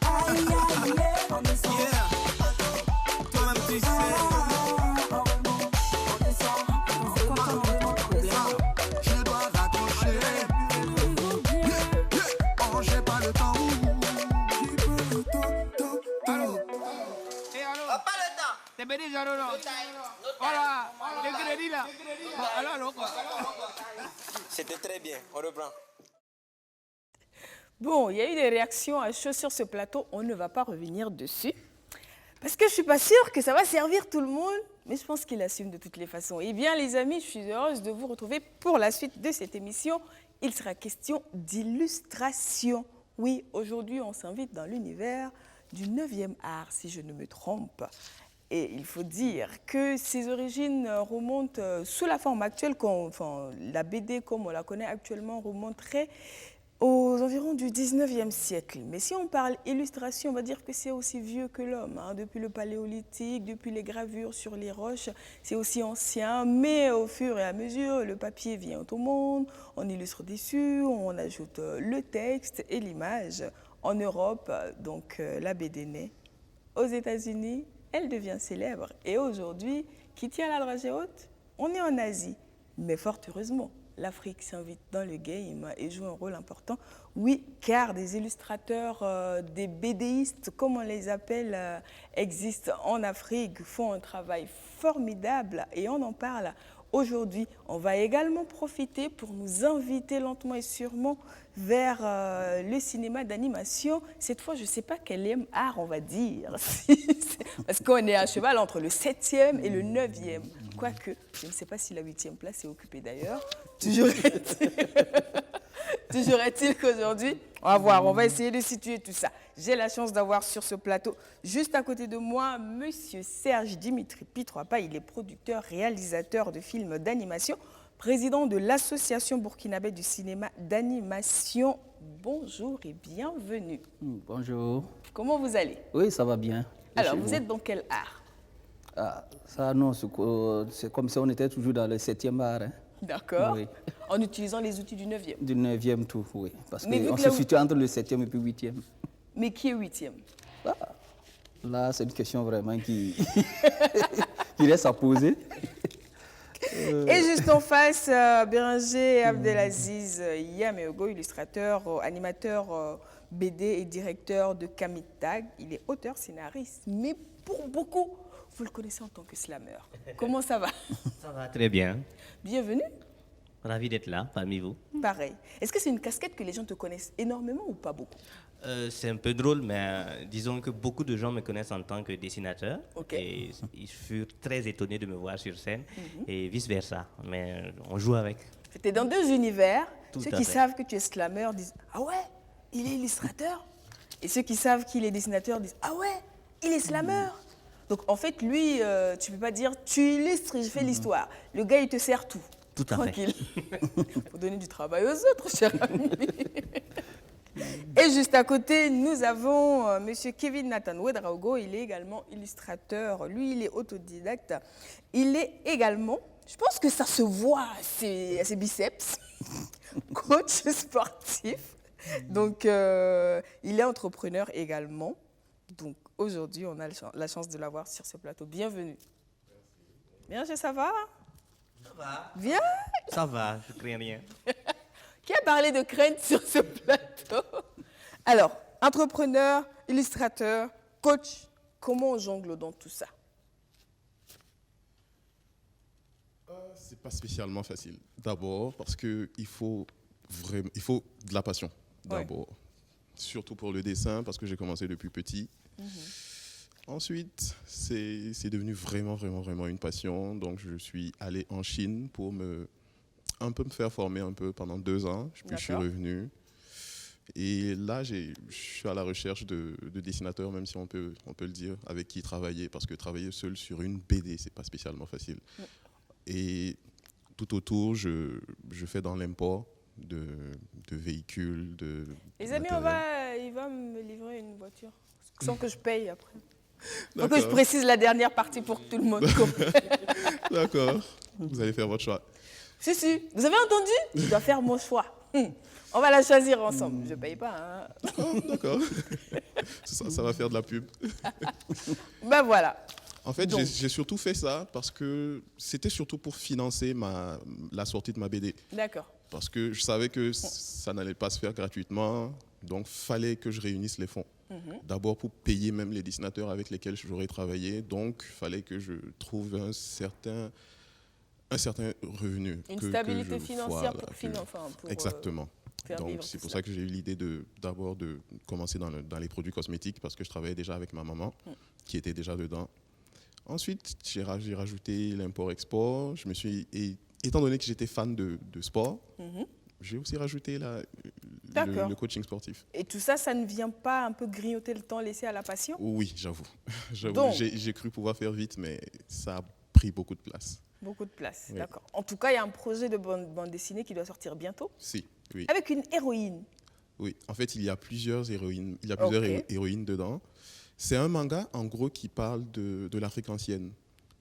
Aïe, on descend. Toi-même tu sais. On descend. C'est quoi ton problème? Je dois raccrocher. Oh, j'ai pas le temps. J'ai pas le temps. Eh alors, pas le temps. T'es béni, Jaro, non? Voilà, le crédit là. Alors, quoi? C'était très bien, on reprend. Bon, il y a eu des réactions à chaud sur ce plateau, on ne va pas revenir dessus. Parce que je ne suis pas sûre que ça va servir tout le monde, mais je pense qu'il assume de toutes les façons. Eh bien, les amis, je suis heureuse de vous retrouver pour la suite de cette émission. Il sera question d'illustration. Oui, aujourd'hui, on s'invite dans l'univers du 9e art, si je ne me trompe. Et il faut dire que ses origines remontent sous la forme actuelle, enfin, la BD comme on la connaît actuellement remonterait aux environs du 19e siècle. Mais si on parle illustration, on va dire que c'est aussi vieux que l'homme. Depuis le paléolithique, depuis les gravures sur les roches, c'est aussi ancien. Mais au fur et à mesure, le papier vient au monde, on illustre dessus, on ajoute le texte et l'image. En Europe, donc la BD naît. Aux États-Unis, elle devient célèbre. Et aujourd'hui, qui tient la dragée haute? On est en Asie. Mais fort heureusement, l'Afrique s'invite dans le game et joue un rôle important. Oui, car des illustrateurs, des BDistes, comme on les appelle, existent en Afrique, font un travail formidable et on en parle aujourd'hui. On va également profiter pour nous inviter lentement et sûrement vers le cinéma d'animation. Cette fois, je ne sais pas quel art on va dire, parce qu'on est à cheval entre le 7e et le 9e. Quoique, je ne sais pas si la 8e place est occupée d'ailleurs. Toujours est-il qu'aujourd'hui, on va voir, on va essayer de situer tout ça. J'ai la chance d'avoir sur ce plateau, juste à côté de moi, Monsieur Serge Dimitri Pitroapa. Il est producteur, réalisateur de films d'animation, président de l'Association burkinabé du cinéma d'animation. Bonjour et bienvenue. Bonjour. Comment vous allez? Oui, ça va bien. Alors, vous êtes dans quel art? Ah, ça non, c'est comme si on était toujours dans le 7e art. Hein. D'accord. Oui. En utilisant les outils du 9e. Du 9e tout, oui. Parce Mais vu qu'on que se là, situe entre le 7e et puis 8e. Mais qui est 8e? Là, c'est une question vraiment qui, qui reste à poser. Et juste en face, Béranger Abdelaziz Yameogo, illustrateur, animateur BD et directeur de Kamitag. Il est auteur, scénariste, mais pour beaucoup, vous le connaissez en tant que slammer. Comment ça va? Ça va très bien. Bienvenue. Ravi d'être là parmi vous. Pareil. Est-ce que c'est une casquette que les gens te connaissent énormément ou pas beaucoup? C'est un peu drôle, mais disons que beaucoup de gens me connaissent en tant que dessinateur. Ok. Et ils furent très étonnés de me voir sur scène et vice-versa. Mais on joue avec. Tu es dans deux univers. Tout Ceux à qui fait. savent que tu es slammer disent « Ah ouais, il est illustrateur ». Et ceux qui savent qu'il est dessinateur disent « Ah ouais, il est slammer ». Donc en fait, lui, tu ne peux pas dire « Tu illustres et je fais l'histoire ». Le gars, il te sert tout. Tout à fait. Tranquille. Faut donner du travail aux autres, cher ami. Et juste à côté, nous avons Monsieur Kevin Nathan Ouedraogo. Il est également illustrateur. Lui, il est autodidacte. Il est également, je pense que ça se voit à ses biceps, coach sportif. Donc, il est entrepreneur également. Donc, aujourd'hui, on a la chance de l'avoir sur ce plateau. Bienvenue. Bien, ça va? Ça va. Bien. Ça va, je crains rien. Qui a parlé de crainte sur ce plateau? Alors, entrepreneur, illustrateur, coach, comment on jongle dans tout ça? C'est pas spécialement facile. D'abord parce qu'il faut de la passion. D'abord. Surtout pour le dessin, parce que j'ai commencé depuis petit. Ensuite, c'est devenu vraiment une passion. Donc, je suis allé en Chine pour me faire former un peu pendant 2 ans. Puis je suis revenu. Et là, je suis à la recherche de dessinateurs, même si on peut le dire, avec qui travailler. Parce que travailler seul sur une BD, c'est pas spécialement facile. Et tout autour, je fais dans l'import de véhicules, de Les amis, matériel. il va me livrer une voiture sans que je paye après. Faut D'accord. que je précise la dernière partie pour que tout le monde comprenne. D'accord. Vous allez faire votre choix. Si, vous avez entendu? Je dois faire mon choix. On va la choisir ensemble. Je ne paye pas. Hein. Oh, d'accord. Ça va faire de la pub. Ben voilà. En fait, j'ai surtout fait ça parce que c'était surtout pour financer la sortie de ma BD. D'accord. Parce que je savais que ça n'allait pas se faire gratuitement. Donc, il fallait que je réunisse les fonds. D'abord pour payer même les dessinateurs avec lesquels j'aurais travaillé. Donc, il fallait que je trouve un certain revenu. Une stabilité financière pour financer. Exactement. Donc, c'est pour ça que j'ai eu l'idée d'abord de commencer dans les produits cosmétiques parce que je travaillais déjà avec ma maman qui était déjà dedans. Ensuite, j'ai rajouté l'import-export. Étant donné que j'étais fan de sport, j'ai aussi rajouté le coaching sportif. Et tout ça, ça ne vient pas un peu grignoter le temps laissé à la passion? Oui, j'avoue. Donc, j'ai cru pouvoir faire vite, mais ça a pris beaucoup de place. Beaucoup de place, Oui. d'accord. En tout cas, il y a un projet de bande dessinée qui doit sortir bientôt. Si, oui. Avec une héroïne. Oui, en fait, il y a plusieurs héroïnes. Il y a plusieurs héroïnes dedans. C'est un manga, en gros, qui parle de l'Afrique ancienne.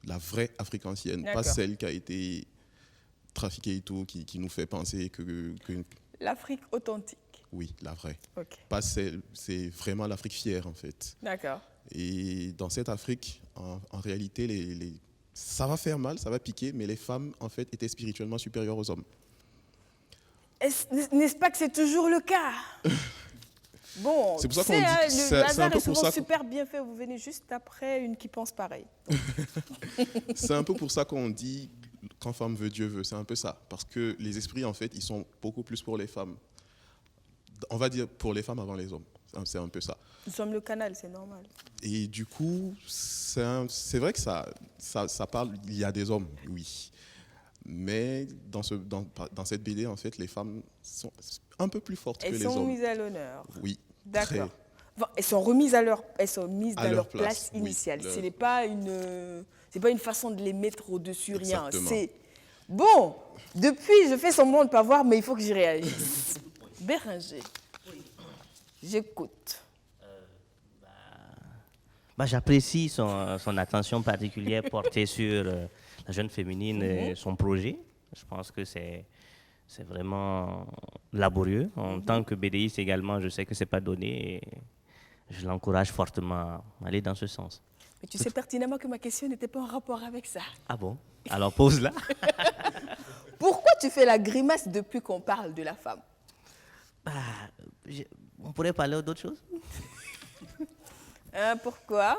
La vraie Afrique ancienne. Pas celle qui a été trafiquée et tout, qui nous fait penser que L'Afrique authentique. Oui, la vraie. Ok. Pas celle, c'est vraiment l'Afrique fière, en fait. D'accord. Et dans cette Afrique, en réalité, ça va faire mal, ça va piquer, mais les femmes, en fait, étaient spirituellement supérieures aux hommes. N'est-ce pas que c'est toujours le cas? Bon, c'est pour ça qu'on dit le hasard est pour souvent ça super bien fait. Vous venez juste après une qui pense pareil. C'est un peu pour ça qu'on dit quand femme veut, Dieu veut. C'est un peu ça. Parce que les esprits, en fait, ils sont beaucoup plus pour les femmes. On va dire pour les femmes avant les hommes. C'est un peu ça. Nous sommes le canal, c'est normal. Et du coup, c'est vrai que ça parle, il y a des hommes, oui. Mais dans cette BD, en fait, les femmes sont un peu plus fortes que les hommes. Elles sont mises à l'honneur. Oui. D'accord. Enfin, elles sont remises à leur place initiale. Oui, Ce n'est pas une façon de les mettre au-dessus, rien. Exactement. C'est bon. Depuis, je fais semblant de ne pas voir, mais il faut que j'y réagisse. Béranger, j'écoute. J'apprécie son attention particulière portée sur la jeune féminine et son projet. Je pense que c'est vraiment laborieux. En tant que BDiste également, je sais que ce n'est pas donné et je l'encourage fortement à aller dans ce sens. Mais tu sais pertinemment que ma question n'était pas en rapport avec ça. Ah bon? Alors pose-la. Pourquoi tu fais la grimace depuis qu'on parle de la femme? On pourrait parler d'autre chose? Pourquoi?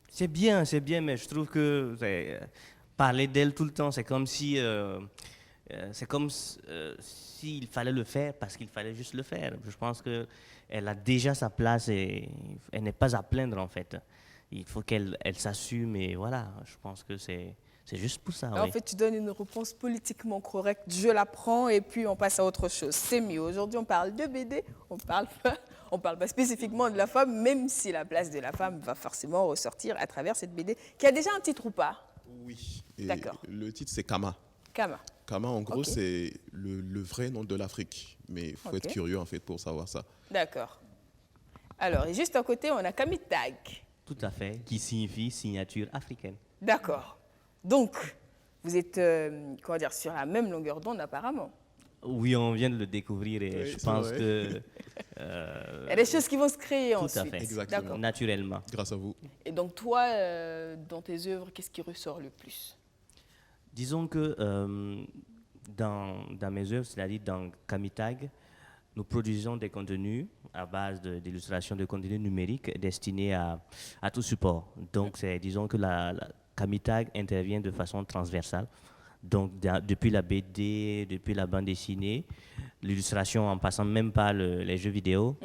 C'est bien, mais je trouve que parler d'elle tout le temps, c'est comme si s'il fallait le faire parce qu'il fallait juste le faire. Je pense qu'elle a déjà sa place et elle n'est pas à plaindre en fait. Il faut qu'elle s'assume et voilà, je pense que c'est juste pour ça. En fait, tu donnes une réponse politiquement correcte, je la prends et puis on passe à autre chose. C'est mieux. Aujourd'hui, on parle de BD, on parle pas spécifiquement de la femme, même si la place de la femme va forcément ressortir à travers cette BD, qui a déjà un titre ou pas? Oui. D'accord. Le titre, c'est Kama. Kama. Kama, en gros, c'est le vrai nom de l'Afrique. Mais il faut être curieux, en fait, pour savoir ça. D'accord. Alors, et juste à côté, on a Kamitag. Tout à fait, qui signifie signature africaine. D'accord. Donc, vous êtes sur la même longueur d'onde apparemment. Oui, on vient de le découvrir et je pense que... il y a des choses qui vont se créer ensuite. Tout à fait, exactement. Naturellement. Grâce à vous. Et donc toi, dans tes œuvres, qu'est-ce qui ressort le plus? Disons que dans mes œuvres, c'est-à-dire dans Kamitag, nous produisons des contenus à base d'illustrations de contenus numériques destinés à tout support. Donc, disons que la Kamitag intervient de façon transversale. Donc, depuis la BD, depuis la bande dessinée, l'illustration en passant même par les jeux vidéo,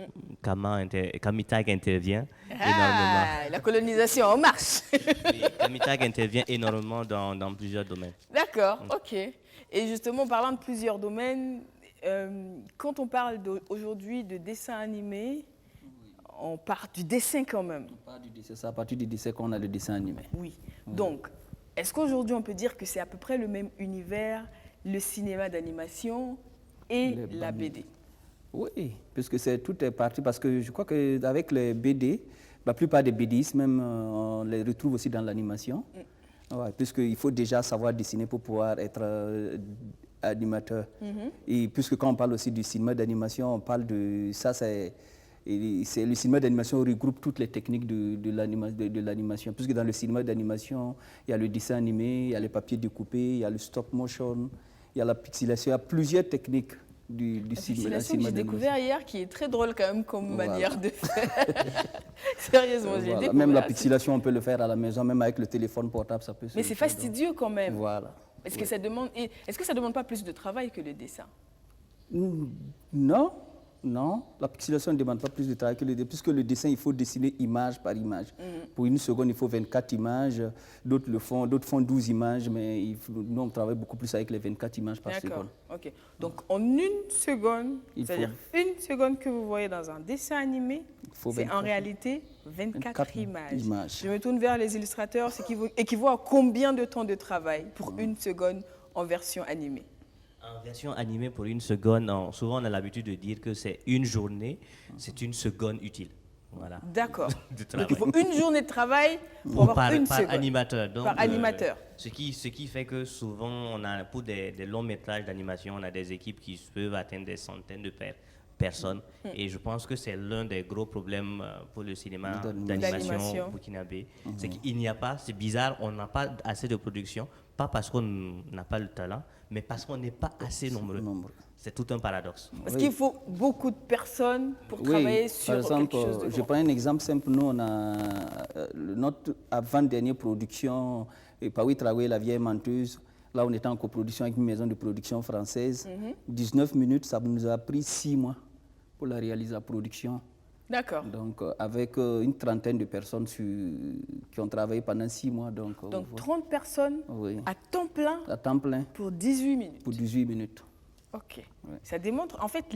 Kamitag intervient énormément. La colonisation en marche. Oui, Kamitag intervient énormément dans plusieurs domaines. D'accord, ok. Et justement, parlant de plusieurs domaines, quand on parle aujourd'hui de dessin animé, on part du dessin quand même. On part du dessin, c'est à partir du dessin qu'on a le dessin animé. Oui. Donc, est-ce qu'aujourd'hui on peut dire que c'est à peu près le même univers, le cinéma d'animation et la BD? Oui, puisque tout est parti, parce que je crois qu'avec les BD, la plupart des BDistes même, on les retrouve aussi dans l'animation. Ouais, puisqu'il faut déjà savoir dessiner pour pouvoir être animateur. Et puisque quand on parle aussi du cinéma d'animation, on parle de ça, le cinéma d'animation regroupe toutes les techniques de l'animation. Puisque dans le cinéma d'animation, il y a le dessin animé, il y a le papier découpé, il y a le stop motion, il y a la pixelation, il y a plusieurs techniques du cinéma d'animation. Que j'ai découvert hier, qui est très drôle quand même comme manière de faire. Sérieusement, j'ai découvert. Même la pixelation, on peut le faire à la maison, même avec le téléphone portable, ça peut se faire. Mais c'est fastidieux quand même. Voilà. Est-ce que ça demande pas plus de travail que le dessin? Non, la pixelation ne demande pas plus de travail que le dessin, puisque le dessin, il faut dessiner image par image. Pour une seconde, il faut 24 images, d'autres font 12 images, mais nous, on travaille beaucoup plus avec les 24 images par seconde. D'accord, ok. Donc, en une seconde, c'est-à-dire une seconde que vous voyez dans un dessin animé, c'est en réalité 24 images. Je me tourne vers les illustrateurs, ce qui équivaut à combien de temps de travail pour une seconde en version animée? En version animée, pour une seconde, souvent on a l'habitude de dire que c'est une journée, c'est une seconde utile. Voilà. D'accord. Donc il faut une journée de travail pour avoir une seconde. Par animateur. Donc, par animateur. Ce qui fait que souvent, pour des longs métrages d'animation, on a des équipes qui peuvent atteindre des centaines de personnes. Et je pense que c'est l'un des gros problèmes pour le cinéma d'animation burkinabé. C'est qu'il n'y a pas, c'est bizarre, on n'a pas assez de production, pas parce qu'on n'a pas le talent, mais parce qu'on n'est pas assez nombreux. C'est tout un paradoxe. Parce qu'il faut beaucoup de personnes pour travailler sur quelque chose de grand. Je prends un exemple simple. Nous, on a notre avant-dernière production, Paris Traoré, La Vieille Menteuse. Là, on était en coproduction avec une maison de production française. 19 minutes, ça nous a pris 6 mois pour la réaliser, la production. D'accord. Donc, avec une trentaine de personnes qui ont travaillé pendant 6 mois. Donc 30 personnes à temps plein. À temps plein. Pour 18 minutes. Pour 18 minutes. Ok. Ouais. Ça démontre en fait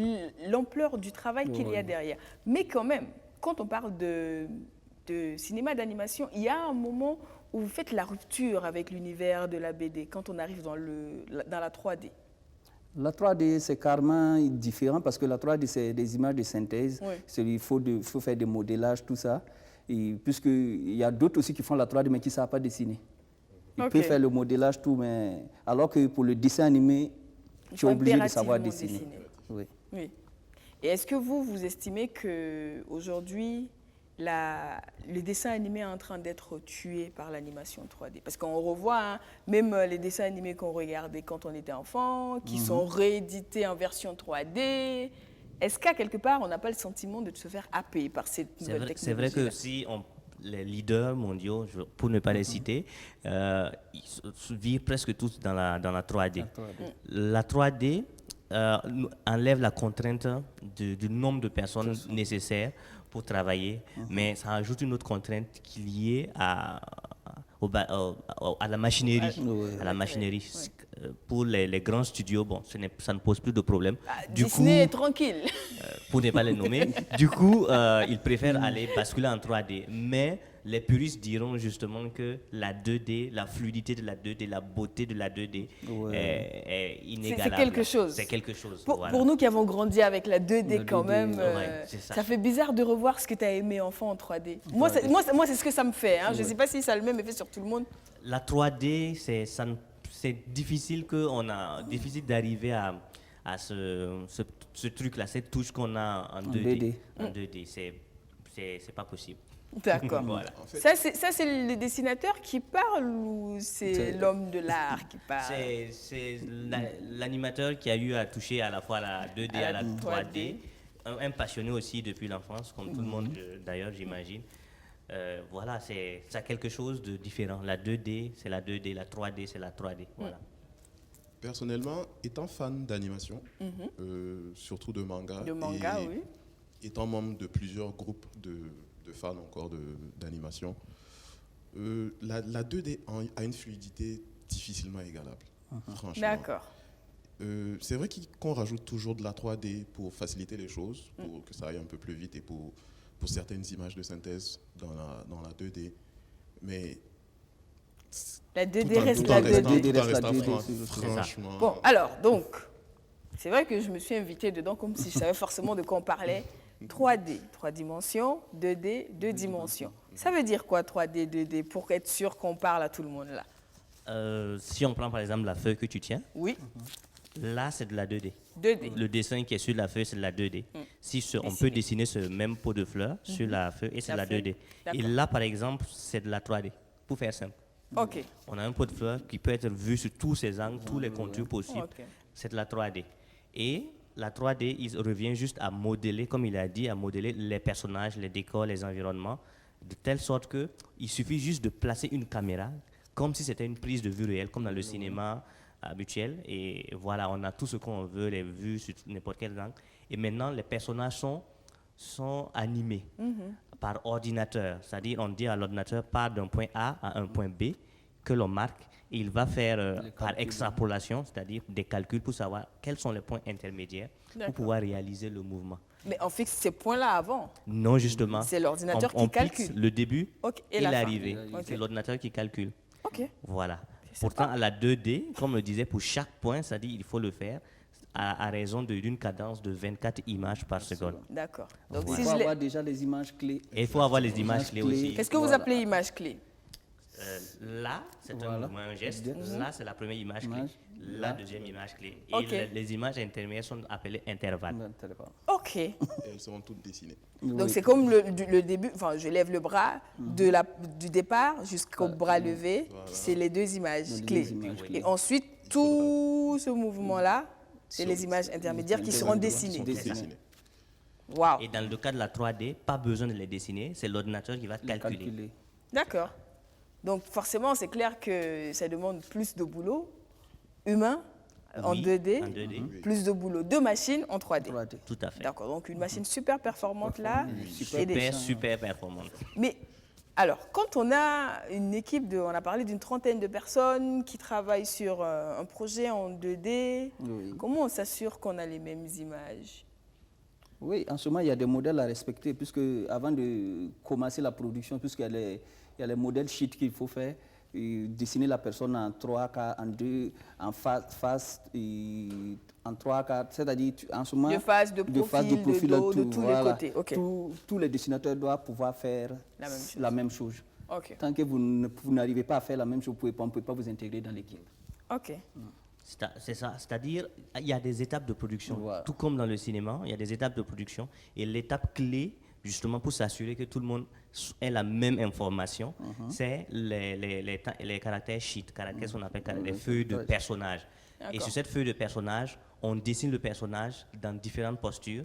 l'ampleur du travail qu'il y a derrière. Mais quand même, quand on parle de cinéma d'animation, il y a un moment où vous faites la rupture avec l'univers de la BD, quand on arrive dans la 3D. La 3D, c'est carrément différent parce que la 3D, c'est des images de synthèse. Il faut faire des modélages, tout ça. Et puisqu'il y a d'autres aussi qui font la 3D mais qui ne savent pas dessiner. Ils peuvent faire le modélage, tout, mais alors que pour le dessin animé, tu es obligé de savoir dessiner. Oui. Oui. Et est-ce que vous estimez qu'aujourd'hui, le dessin animé est en train d'être tué par l'animation 3D? Parce qu'on revoit même les dessins animés qu'on regardait quand on était enfant, qui sont réédités en version 3D. Est-ce qu'à quelque part, on n'a pas le sentiment de se faire happer par cette nouvelle technologie? C'est vrai que si les leaders mondiaux, pour ne pas les citer, ils vivent presque tous dans la 3D. La 3D enlève la contrainte du nombre de personnes nécessaires pour travailler, mais ça ajoute une autre contrainte qui est liée à la machinerie. À la machinerie. Pour les grands studios, bon, ça ne pose plus de problème. Disney est tranquille. Pour ne pas les nommer. Du coup, ils préfèrent aller basculer en 3D. Mais les puristes diront justement que la 2D, la fluidité de la 2D, la beauté de la 2D est inégalable. C'est quelque chose. C'est quelque chose. Pour nous qui avons grandi avec la 2D quand même, ça fait bizarre de revoir ce que tu as aimé enfant en 3D. Moi, c'est ce que ça me fait. Je ne sais pas si ça a le même effet sur tout le monde. La 3D, c'est difficile d'arriver à ce truc-là, cette touche qu'on a en 2D. En 2D, c'est pas possible. D'accord. Voilà. Ça, c'est le dessinateur qui parle ou c'est l'homme de l'art qui parle? C'est l'animateur qui a eu à toucher à la fois la 2D et à la 3D. Un passionné aussi depuis l'enfance, comme tout le monde d'ailleurs, j'imagine. Voilà, c'est quelque chose de différent. La 2D, c'est la 2D. La 3D, c'est la 3D. Voilà. Personnellement, étant fan d'animation, surtout de manga, oui. Étant membre de plusieurs groupes de fans encore d'animation, la 2D a une fluidité difficilement égalable, franchement. D'accord. C'est vrai qu'on rajoute toujours de la 3D pour faciliter les choses, pour que ça aille un peu plus vite et pour certaines images de synthèse dans la 2D, mais la 2D reste la 2D. Franchement. Bon, alors, donc, c'est vrai que je me suis invitée dedans comme si je savais forcément de quoi on parlait. 3D, 3 dimensions, 2D, 2 dimensions. Ça veut dire quoi 3D, 2D, pour être sûr qu'on parle à tout le monde là? Si on prend par exemple la feuille que tu tiens, oui. Là c'est de la 2D. 2D. Le dessin qui est sur la feuille c'est de la 2D. On peut dessiner ce même pot de fleurs sur la feuille et c'est de la 2D. Et là par exemple c'est de la 3D, pour faire simple. Ok. On a un pot de fleurs qui peut être vu sur tous ses angles, tous les contours possibles. C'est de la 3D. Et la 3D, il revient juste à modeler, comme il a dit, à modeler les personnages, les décors, les environnements, de telle sorte qu'il suffit juste de placer une caméra, comme si c'était une prise de vue réelle, comme dans le cinéma habituel. Et voilà, on a tout ce qu'on veut, les vues sur n'importe quel angle. Et maintenant, les personnages sont animés par ordinateur. C'est-à-dire, on dit à l'ordinateur, part d'un point A à un point B, que l'on marque. Et il va faire par extrapolation, c'est-à-dire des calculs pour savoir quels sont les points intermédiaires pour pouvoir réaliser le mouvement. Mais on fixe ces points-là avant? Non, justement. C'est l'ordinateur qui calcule. Le début et l'arrivée. C'est l'ordinateur qui calcule. Voilà. Pourtant, à la 2D, comme on le disait, pour chaque point, c'est-à-dire il faut le faire à raison d'une cadence de 24 images par seconde. D'accord. Donc, il faut avoir déjà les images clés. Et il faut avoir les images clés aussi. Qu'est-ce que vous appelez images clés? Là, c'est un geste. Là, c'est la première image clé. La deuxième image clé. Et les images intermédiaires sont appelées intervalles. Ok. Et elles seront toutes dessinées. Donc, c'est comme le début. Enfin, je lève le bras du départ jusqu'au bras levé. C'est les 2 images clés. Et ensuite, tout ce mouvement-là, c'est les images intermédiaires qui seront dessinées. Wow. Et dans le cas de la 3D, pas besoin de les dessiner. C'est l'ordinateur qui va calculer. D'accord. Donc forcément, c'est clair que ça demande plus de boulot humain en 2D, plus de boulot de machines en 3D. Tout à fait. D'accord, donc une machine super performante là. Super performante. Mais alors, quand on a une équipe on a parlé d'une 30aine de personnes qui travaillent sur un projet en 2D, comment on s'assure qu'on a les mêmes images? Oui, en ce moment, il y a des modèles à respecter, puisque avant de commencer la production, puisqu'il y a les modèles sheet qu'il faut faire, dessiner la personne en 3, en 2, en face, en 3, 4, c'est-à-dire en ce moment... De face, de profil, de dos, de tous les côtés. Okay. Tous les dessinateurs doivent pouvoir faire la même chose. Okay. Tant que vous n'arrivez pas à faire la même chose, on ne peut pas vous intégrer dans l'équipe. Ok. C'est ça, c'est-à-dire il y a des étapes de production. Voilà. Tout comme dans le cinéma, il y a des étapes de production. Et l'étape clé, justement pour s'assurer que tout le monde ait la même information, c'est les caractères sheet, caractères qu'on appelle les feuilles de personnage. Et sur cette feuille de personnage, on dessine le personnage dans différentes postures,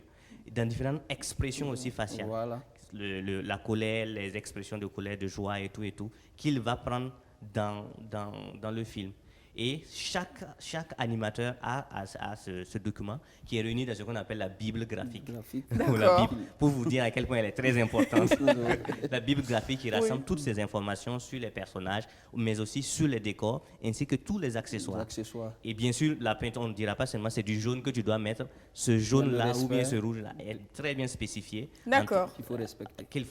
dans différentes expressions aussi faciales. Voilà. La colère, les expressions de colère, de joie et tout, qu'il va prendre dans le film. Et chaque animateur a ce document qui est réuni dans ce qu'on appelle la Bible graphique. La Bible, pour vous dire à quel point elle est très importante. La Bible graphique qui rassemble toutes ces informations sur les personnages, mais aussi sur les décors, ainsi que tous les accessoires. Et bien sûr, la peinture, on ne dira pas seulement c'est du jaune que tu dois mettre. Ce jaune-là ou bien ce rouge-là est très bien spécifié. D'accord. Qu'il faut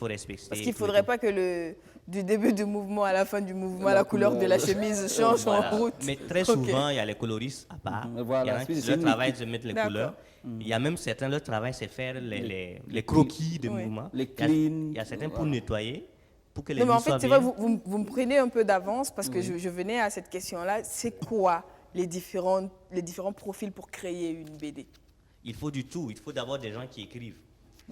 respecter. Parce qu'il ne faudrait pas que du début du mouvement à la fin du mouvement, la couleur de la chemise change en route. Mais très souvent, il y a les coloristes à part. Voilà. Il y en a qui, leur travail, c'est de mettre les couleurs. Il y a même certains, leur travail, c'est faire les croquis de mouvement. Les cleans. Il y a certains pour nettoyer, pour que les mais en fait, soient c'est bien. vrai, vous me prenez un peu d'avance parce que je venais à cette question-là. C'est quoi les différents profils pour créer une BD? Il faut du tout. Il faut d'abord des gens qui écrivent.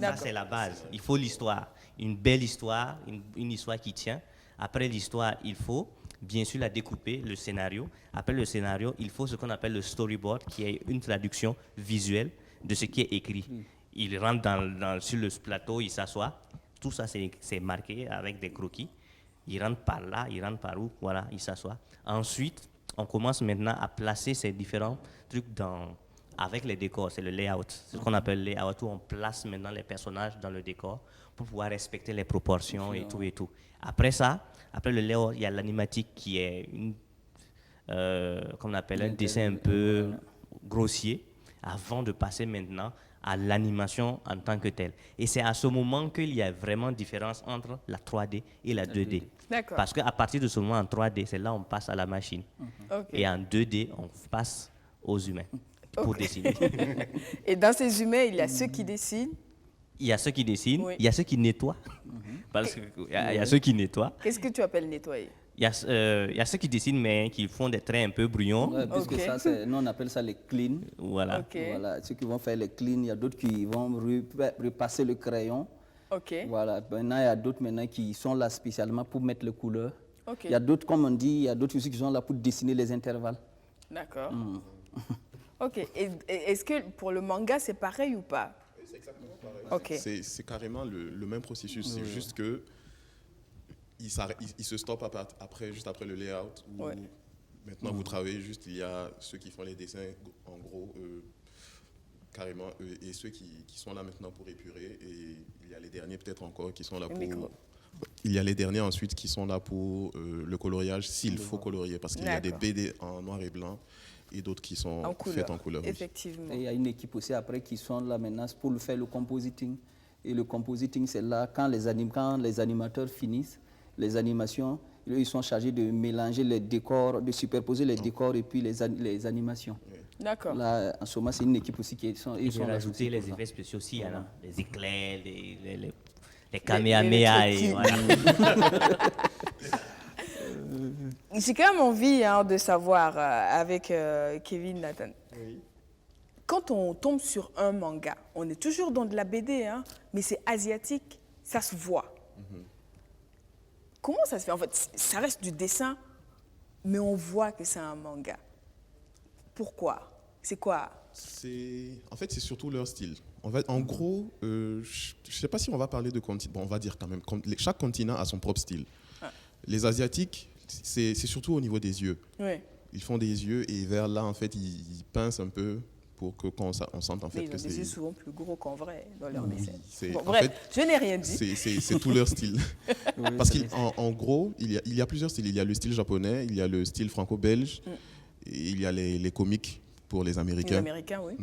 Ça, c'est la base. Il faut l'histoire. Une belle histoire, une histoire qui tient. Après l'histoire, il faut bien sûr la découper, le scénario. Après le scénario, il faut ce qu'on appelle le storyboard, qui est une traduction visuelle de ce qui est écrit. Il rentre sur le plateau, il s'assoit. Tout ça, c'est marqué avec des croquis. Il rentre par là, il rentre par où, voilà, il s'assoit. Ensuite, on commence maintenant à placer ces différents trucs avec les décors. C'est le layout, c'est ce qu'on appelle le layout, où on place maintenant les personnages dans le décor pour pouvoir respecter les proportions et tout. Après ça, après le layout, il y a l'animatique qui est comme on appelle un dessin un peu grossier, avant de passer maintenant à l'animation en tant que telle. Et c'est à ce moment qu'il y a vraiment différence entre la 3D et la 2D. D'accord. Parce qu'à partir de ce moment en 3D, c'est là on passe à la machine. Et en 2D, on passe aux humains pour dessiner. Et dans ces humains, il y a ceux qui dessinent. Il y a ceux qui dessinent, il y a ceux qui nettoient. Parce qu'il y a ceux qui nettoient. Qu'est-ce que tu appelles nettoyer? Il y a ceux qui dessinent, mais qui font des traits un peu brouillons. Ouais, puisque ça, nous, on appelle ça les cleans. Voilà. Voilà. Ceux qui vont faire les cleans, il y a d'autres qui vont repasser le crayon. Voilà. Maintenant, il y a d'autres qui sont là spécialement pour mettre les couleurs. Il y a d'autres, comme on dit, il y a d'autres aussi qui sont là pour dessiner les intervalles. D'accord. Ok. Et est-ce que pour le manga, c'est pareil ou pas? C'est exactement pareil. C'est carrément le même processus. C'est juste que il se stoppe juste après le layout. Où maintenant, vous travaillez juste, il y a ceux qui font les dessins, en gros, carrément, et ceux qui sont là maintenant pour épurer. Et il y a les derniers peut-être encore qui sont là pour... Il y a les derniers ensuite qui sont là pour le coloriage, s'il faut colorier, parce qu'il y a des BD en noir et blanc et d'autres qui sont faites en couleur. Effectivement. Et il y a une équipe aussi après qui sont là maintenant pour faire le compositing. Et le compositing, c'est là, quand les animateurs finissent les animations, ils sont chargés de mélanger les décors, de superposer les décors et puis les animations. D'accord. Là, en ce moment, c'est une équipe aussi qui sont rajouter les effets spéciaux aussi, les éclairs, les kamehameha et voilà. J'ai quand même envie de savoir avec Kevin, Nathan. Oui. Quand on tombe sur un manga, on est toujours dans de la BD, mais c'est asiatique, ça se voit. Comment ça se fait? En fait, ça reste du dessin, mais on voit que c'est un manga. Pourquoi? C'est quoi? En fait, c'est surtout leur style. En fait, en gros, je ne sais pas si on va parler de continent. Bon, on va dire quand même, chaque continent a son propre style. Les Asiatiques, c'est surtout au niveau des yeux. Ils font des yeux et vers là, en fait, ils pincent un peu pour qu'on sente en fait mais que c'est... Ils ont des yeux souvent plus gros qu'en vrai dans leur dessin. Bon, bref, je n'ai rien dit. C'est tout leur style. Parce qu'en gros, il y a plusieurs styles. Il y a le style japonais, il y a le style franco-belge, et il y a les comiques pour les Américains. Les Américains, oui.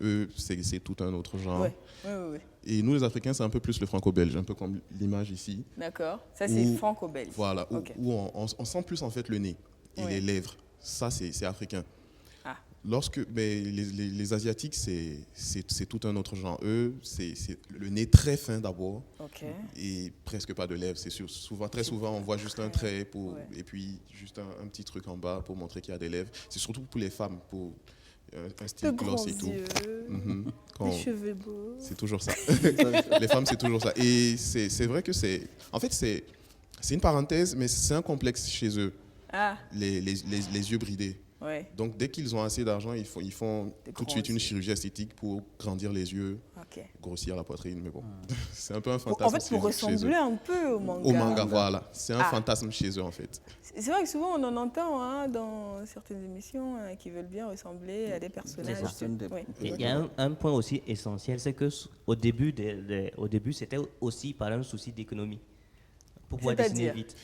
Eux, c'est tout un autre genre. Oui. Et nous, les Africains, c'est un peu plus le franco-belge, un peu comme l'image ici. D'accord. Ça, c'est franco-belge. Voilà, où on sent plus en fait le nez et les lèvres. Ça, c'est africain. Mais les Asiatiques, c'est tout un autre genre. Eux, c'est le nez très fin d'abord et presque pas de lèvres. Très souvent, on voit juste un trait et puis juste un petit truc en bas pour montrer qu'il y a des lèvres. C'est surtout pour les femmes, pour un style gloss et tout. Les cheveux beaux. C'est toujours ça. Les femmes, c'est toujours ça. Et c'est vrai que en fait, c'est une parenthèse, mais c'est un complexe chez eux. Les yeux bridés. Ouais. Donc, dès qu'ils ont assez d'argent, ils font tout de suite une chirurgie esthétique pour grandir les yeux, grossir la poitrine. Mais bon, c'est un peu un fantasme. En fait, pour ressembler un peu au manga. Au manga, voilà. C'est un fantasme chez eux, en fait. C'est vrai que souvent, on en entend dans certaines émissions qui veulent bien ressembler à des personnages. Il y a un point aussi essentiel, c'est qu'au début, c'était aussi par un souci d'économie. Pour pouvoir dessiner vite.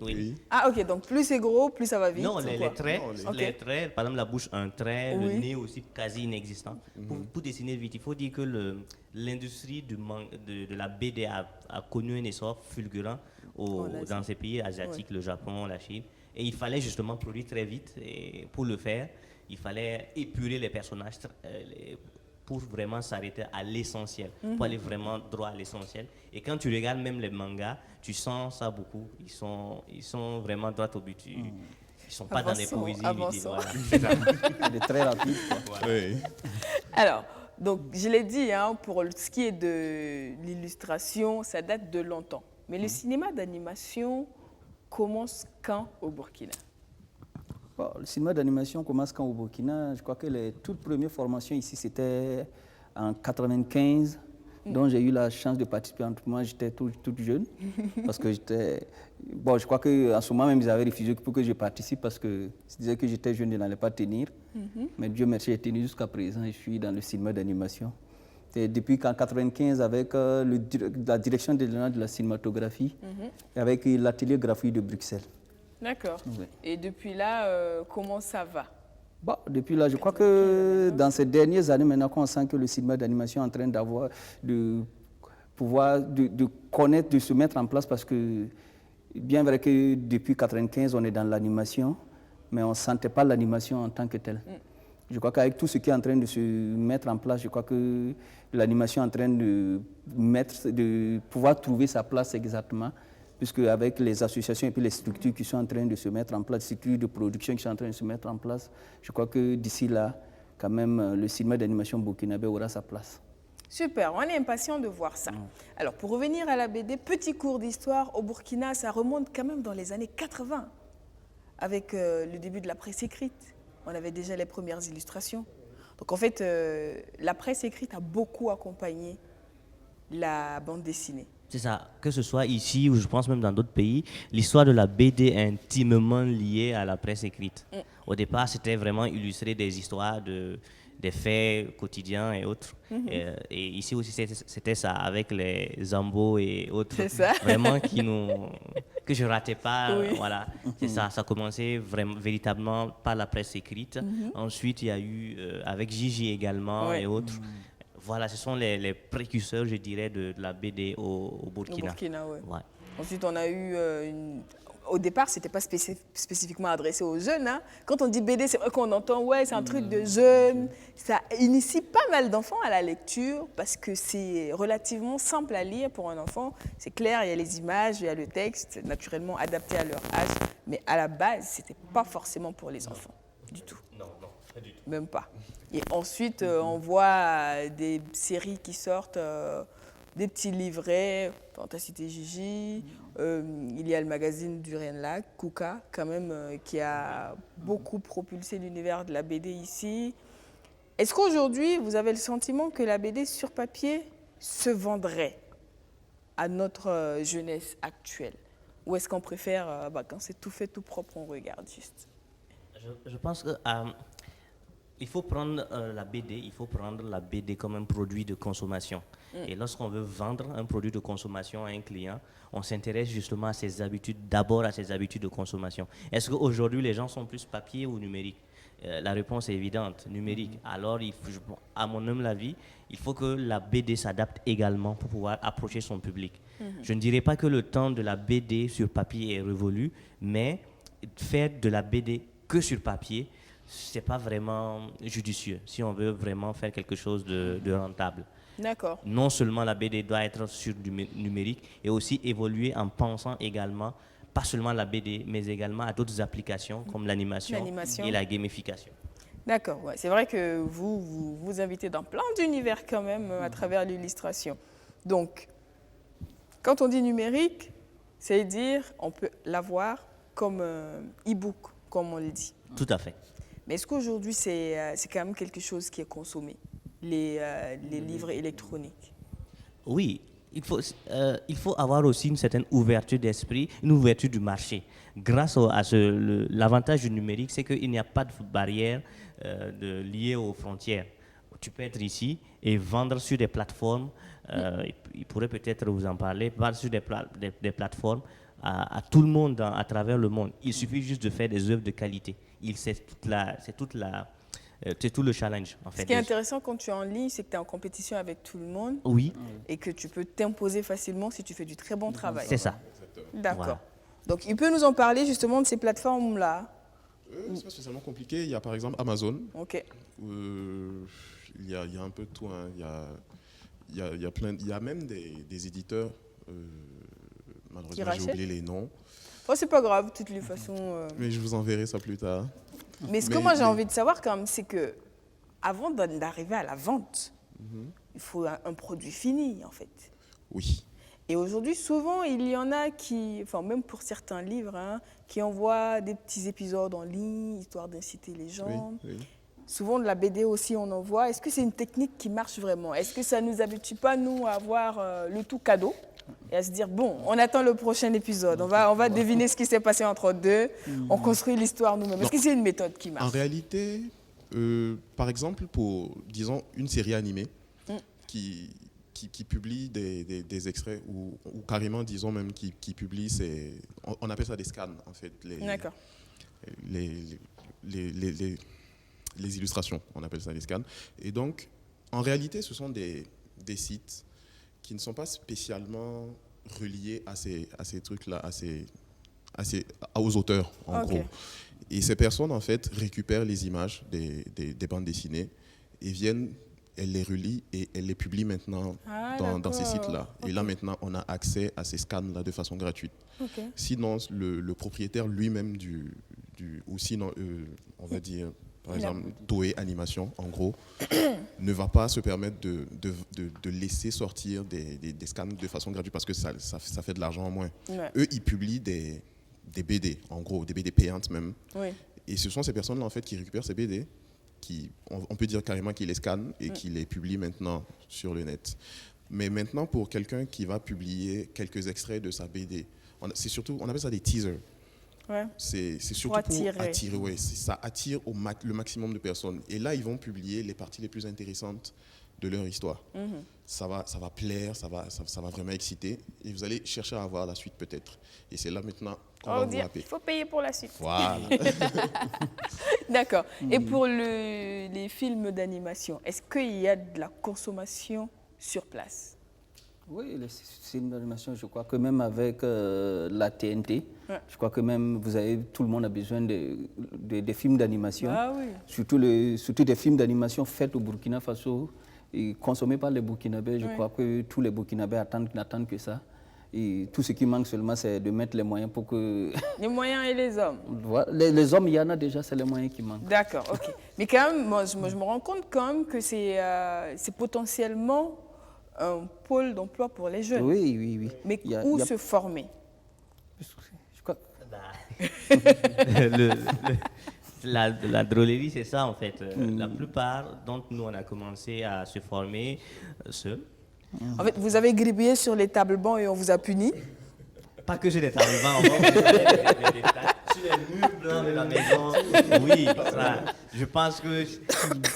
Oui. Ah, ok, donc plus c'est gros, plus ça va vite. Non, les traits, par exemple la bouche, un trait, le nez aussi quasi inexistant. Pour dessiner vite, il faut dire que l'industrie de la BD a connu un essor fulgurant dans ces pays asiatiques, le Japon, la Chine. Et il fallait justement produire très vite. Et pour le faire, il fallait épurer les personnages pour vraiment s'arrêter à l'essentiel, pour aller vraiment droit à l'essentiel. Et quand tu regardes même les mangas, tu sens ça beaucoup. Ils sont vraiment droit au but. Ils ne sont pas dans des poésies. C'est très rapide. Oui. Alors, donc, je l'ai dit, pour ce qui est de l'illustration, ça date de longtemps. Mais le cinéma d'animation commence quand au Burkina? Le cinéma d'animation commence quand au Burkina? Je crois que les toutes premières formations ici, c'était en 1995, dont j'ai eu la chance de participer. Moi, j'étais toute jeune, parce que je crois qu'en ce moment même, ils avaient refusé pour que je participe, parce qu'ils disaient que j'étais jeune, je n'allais pas tenir. Mais Dieu merci, j'ai tenu jusqu'à présent, je suis dans le cinéma d'animation. Et depuis qu'en 1995, avec la direction de la cinématographie, avec l'atelier graphique de Bruxelles. D'accord. Oui. Et depuis là, comment ça va? Depuis là, je crois que dans ces dernières années, maintenant qu'on sent que le cinéma d'animation est en train de connaître, de se mettre en place, parce que bien vrai que depuis 1995, on est dans l'animation, mais on ne sentait pas l'animation en tant que telle. Je crois qu'avec tout ce qui est en train de se mettre en place, je crois que l'animation est en train de pouvoir trouver sa place exactement, puisque avec les associations et puis les structures qui sont en train de se mettre en place, les structures de production qui sont en train de se mettre en place, je crois que d'ici là, quand même, le cinéma d'animation burkinabé aura sa place. Super, on est impatient de voir ça. Alors, pour revenir à la BD, petit cours d'histoire, au Burkina, ça remonte quand même dans les années 80, avec le début de la presse écrite. On avait déjà les premières illustrations. Donc, en fait, la presse écrite a beaucoup accompagné la bande dessinée. C'est ça, que ce soit ici ou je pense même dans d'autres pays, l'histoire de la BD est intimement liée à la presse écrite. Au départ, c'était vraiment illustrer des histoires, des faits quotidiens et autres. Et ici aussi, c'était ça, avec les Zambo et autres. C'est ça. Vraiment que je ratais pas. Voilà, c'est ça. Ça a commencé véritablement par la presse écrite. Ensuite, il y a eu avec Gigi également et autres. Voilà, ce sont les précurseurs, je dirais, de la BD au Burkina. Au Burkina, oui. Ouais. Ensuite, on a eu au départ, ce n'était pas spécifiquement adressé aux jeunes. Quand on dit BD, c'est vrai qu'on entend, c'est un truc de jeunes. Ça initie pas mal d'enfants à la lecture parce que c'est relativement simple à lire pour un enfant. C'est clair, il y a les images, il y a le texte, naturellement adapté à leur âge. Mais à la base, ce n'était pas forcément pour les enfants, du tout. Non, pas du tout. Même pas. Et ensuite, on voit des séries qui sortent, des petits livrets, t'as cité Gigi, il y a le magazine du Rien-Lac, Kuka, quand même, qui a beaucoup propulsé l'univers de la BD ici. Est-ce qu'aujourd'hui, vous avez le sentiment que la BD sur papier se vendrait à notre jeunesse actuelle? Ou est-ce qu'on préfère, quand c'est tout fait, tout propre, on regarde juste? Je pense que... il faut prendre la BD comme un produit de consommation. Et lorsqu'on veut vendre un produit de consommation à un client, on s'intéresse justement à ses habitudes, d'abord à ses habitudes de consommation. Est-ce qu'aujourd'hui, les gens sont plus papier ou numérique? La réponse est évidente, numérique. Alors, à mon humble avis, il faut que la BD s'adapte également pour pouvoir approcher son public. Je ne dirais pas que le temps de la BD sur papier est révolu, mais faire de la BD que sur papier c'est pas vraiment judicieux si on veut vraiment faire quelque chose de rentable. D'accord. Non seulement la BD doit être sur du numérique et aussi évoluer en pensant également, pas seulement la BD, mais également à d'autres applications comme l'animation et la gamification. D'accord, ouais. C'est vrai que vous invitez dans plein d'univers quand même à travers l'illustration. Donc, quand on dit numérique, c'est dire on peut l'avoir comme e-book, comme on le dit. Tout à fait. Mais est-ce qu'aujourd'hui, c'est quand même quelque chose qui est consommé, les livres électroniques? Oui, il faut avoir aussi une certaine ouverture d'esprit, une ouverture du marché. Grâce à l'avantage du numérique, c'est qu'il n'y a pas de barrière liée aux frontières. Tu peux être ici et vendre sur des plateformes, il pourrait peut-être vous en parler, vendre sur des plateformes à tout le monde à travers le monde. Il suffit juste de faire des œuvres de qualité. C'est tout le challenge, en fait. Ce qui est intéressant quand tu es en ligne, c'est que tu es en compétition avec tout le monde. Oui. Et que tu peux t'imposer facilement si tu fais du très bon travail. C'est ça. D'accord. Voilà. Donc, il peut nous en parler justement de ces plateformes-là. C'est pas spécialement compliqué. Il y a par exemple Amazon. Ok. Il y a un peu de tout. Hein. Il y a même des éditeurs. Malheureusement, j'ai oublié les noms. Oh, c'est pas grave, de toutes les façons. Mais je vous enverrai ça plus tard. Mais ce que moi j'ai envie de savoir quand même, c'est que avant d'arriver à la vente, il faut un produit fini en fait. Oui. Et aujourd'hui, souvent, il y en a qui, enfin même pour certains livres, hein, qui envoient des petits épisodes en ligne, histoire d'inciter les gens. Oui. Souvent de la BD aussi, on en voit. Est-ce que c'est une technique qui marche vraiment? Est-ce que ça ne nous habitue pas, nous, à avoir le tout cadeau et à se dire, bon, on attend le prochain épisode, on va deviner ce qui s'est passé entre deux, on construit l'histoire nous-mêmes. Est-ce que c'est une méthode qui marche? En réalité, par exemple, pour, disons, une série animée qui publie des extraits ou carrément, disons même, qui publie, on appelle ça des scans, en fait. D'accord. Les illustrations, on appelle ça des scans. Et donc, en réalité, ce sont des sites qui ne sont pas spécialement reliés à ces trucs-là, aux auteurs, en gros. Et ces personnes, en fait, récupèrent les images des bandes dessinées et elles les relient et elles les publient maintenant dans ces sites-là. Et là, maintenant, on a accès à ces scans-là de façon gratuite. Sinon, le propriétaire lui-même ou sinon, on va dire, par exemple, Toei Animation, en gros, ne va pas se permettre de laisser sortir des scans de façon gratuite parce que ça fait de l'argent en moins. Ouais. Eux, ils publient des BD, en gros, des BD payantes même. Oui. Et ce sont ces personnes-là, en fait, qui récupèrent ces BD, on peut dire carrément qu'ils les scannent et qui les publient maintenant sur le net. Mais maintenant, pour quelqu'un qui va publier quelques extraits de sa BD, on appelle ça des teasers. Ouais. C'est surtout pour attirer. Ouais, ça attire le maximum de personnes. Et là, ils vont publier les parties les plus intéressantes de leur histoire. Ça va plaire, ça va vraiment exciter. Et vous allez chercher à avoir la suite peut-être. Et c'est là maintenant qu'on va vous rappeler. Il faut payer pour la suite. Voilà. D'accord. Et pour les films d'animation, est-ce qu'il y a de la consommation sur place? Oui, les films d'animation, je crois que même avec la TNT, je crois que même tout le monde a besoin des films d'animation. Ah oui. Surtout des films d'animation faits au Burkina Faso et consommés par les Burkinabés. Je crois que tous les Burkinabés n'attendent que ça. Et tout ce qui manque seulement, c'est de mettre les moyens pour que... Les moyens et les hommes. Voilà. Les hommes, il y en a déjà, c'est les moyens qui manquent. D'accord, ok. Mais quand même, moi, je me rends compte quand même que c'est potentiellement un pôle d'emploi pour les jeunes. Oui. Mais où se former? Je crois... La drôlerie, c'est ça en fait. La plupart d'entre nous, on a commencé à se former seuls. En fait, vous avez gribouillé sur les tables bancs et on vous a puni? Pas que sur les tables bancs, sur les murs blancs de la maison. Oui, ça, je pense que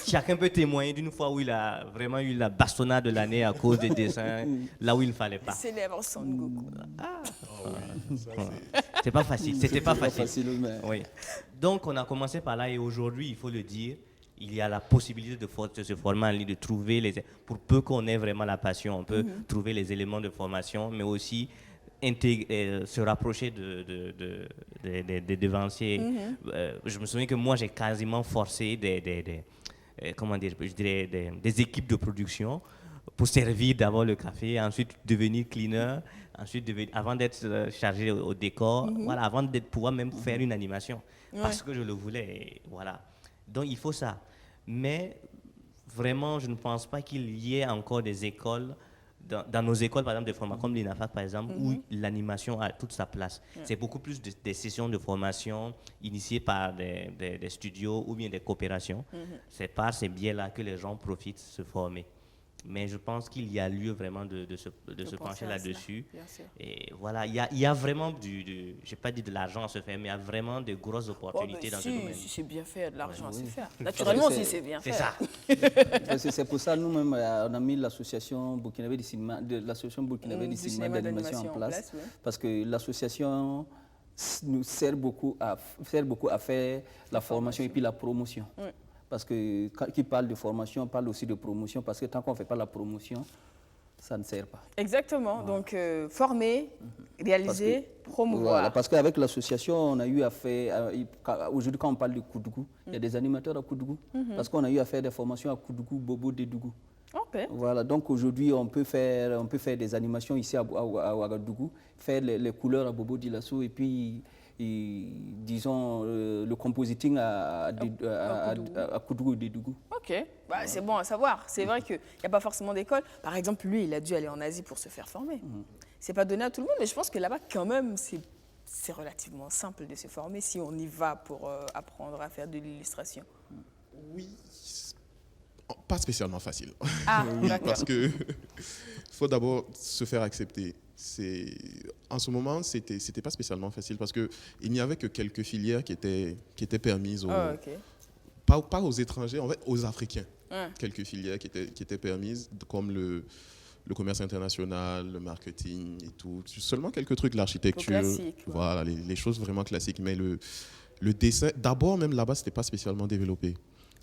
chacun peut témoigner d'une fois où il a vraiment eu la bastonnade de l'année à cause des dessins, là où il ne fallait pas. Célèbre Son Goku. C'est pas facile, c'était pas facile. Oui. Donc on a commencé par là et aujourd'hui, il faut le dire, il y a la possibilité de se former en ligne, de trouver pour peu qu'on ait vraiment la passion, on peut trouver les éléments de formation, mais aussi se rapprocher des devanciers. Je me souviens que moi, j'ai quasiment forcé comment dire, je dirais des équipes de production pour servir d'abord le café, ensuite devenir cleaner, ensuite avant d'être chargé au décor, voilà, avant de pouvoir même faire une animation, parce que je le voulais, et voilà. Donc il faut ça. Mais vraiment, je ne pense pas qu'il y ait encore des écoles, dans nos écoles, par exemple, de formation, comme l'INAFAC, par exemple, où l'animation a toute sa place. C'est beaucoup plus des sessions de formation initiées par des studios ou bien des coopérations. C'est par ces biais-là que les gens profitent de se former. Mais je pense qu'il y a lieu vraiment de se pencher là-dessus. Et voilà, il y a vraiment je n'ai pas dit de l'argent à se faire, mais il y a vraiment de grosses opportunités dans ce domaine. Si c'est bien fait, de l'argent à se faire. Naturellement, si c'est bien fait. C'est ça. C'est pour ça, nous-mêmes, on a mis l'association burkinabé du cinéma, d'animation en place. Parce que l'association nous sert beaucoup à faire la formation et puis la promotion. Parce que quand il parle de formation, on parle aussi de promotion, parce que tant qu'on ne fait pas la promotion, ça ne sert pas. Exactement. Voilà. Donc, former, réaliser, promouvoir. Voilà, parce qu'avec l'association, on a eu à faire, aujourd'hui quand on parle de Koudougou, il y a des animateurs à Koudougou, parce qu'on a eu à faire des formations à Koudougou, Bobo, Dédougou. Voilà, donc aujourd'hui, on peut faire des animations ici à Ouagadougou, faire les couleurs à Bobo Dilasso et puis... disons, le compositing à Koudougou et Dédougou. Ok, c'est bon à savoir. C'est vrai qu'il n'y a pas forcément d'école. Par exemple, lui, il a dû aller en Asie pour se faire former. C'est pas donné à tout le monde, mais je pense que là-bas, quand même, c'est relativement simple de se former si on y va pour apprendre à faire de l'illustration. Oui, pas spécialement facile. Ah, parce que faut d'abord se faire accepter. En ce moment, c'était pas spécialement facile parce qu'il n'y avait que quelques filières qui étaient permises pas aux étrangers, en fait aux Africains. Quelques filières qui étaient permises, comme le commerce international, le marketing et tout. Seulement quelques trucs, l'architecture, voilà, les choses vraiment classiques. Mais le dessin, d'abord même là-bas, c'était pas spécialement développé.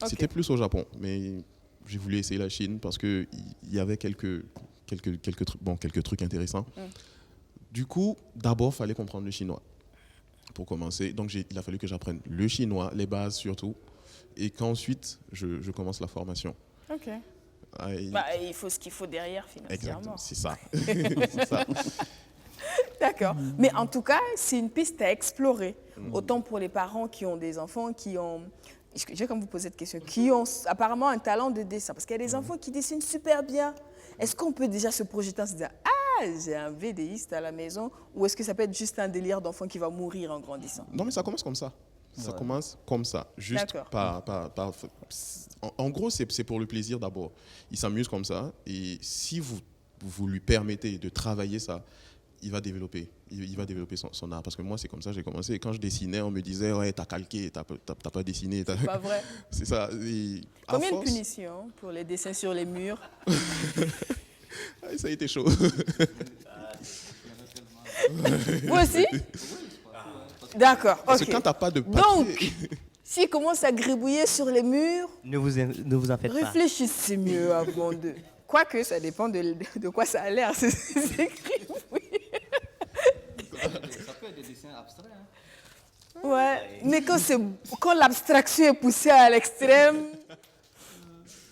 C'était plus au Japon, mais j'ai voulu essayer la Chine parce qu'il y avait quelques trucs intéressants. Du coup, d'abord, il fallait comprendre le chinois pour commencer. Donc, il a fallu que j'apprenne le chinois, les bases surtout, et qu'ensuite, je commence la formation. Ok. Il faut ce qu'il faut derrière, financièrement. Exactement, c'est ça. C'est ça. D'accord. Mais en tout cas, c'est une piste à explorer. Autant pour les parents qui ont des enfants qui ont... Je vais comme vous poser cette question. Qui ont apparemment un talent de dessin. Parce qu'il y a des enfants qui dessinent super bien. Est-ce qu'on peut déjà se projeter en se disant « Ah, j'ai un VDiste à la maison » ou est-ce que ça peut être juste un délire d'enfant qui va mourir en grandissant? Non, mais ça commence comme ça. Ça commence comme ça. Juste en gros, c'est pour le plaisir d'abord. Il s'amuse comme ça. Et si vous lui permettez de travailler ça, il va développer son art. Parce que moi, c'est comme ça que j'ai commencé. Et quand je dessinais, on me disait « Ouais, t'as calqué, t'as pas dessiné. » C'est pas vrai. C'est ça. Et combien de punitions pour les dessins sur les murs? Ça a été chaud. Vous aussi? D'accord, Parce ok. que quand t'as pas de papier... Donc, s'il commence à gribouiller sur les murs... Ne vous en faites pas. Réfléchissez mieux avant de... Quoique, ça dépend de quoi ça a l'air, c'est gribouiller. Ça peut être des dessins abstraits. Ouais, mais quand l'abstraction est poussée à l'extrême...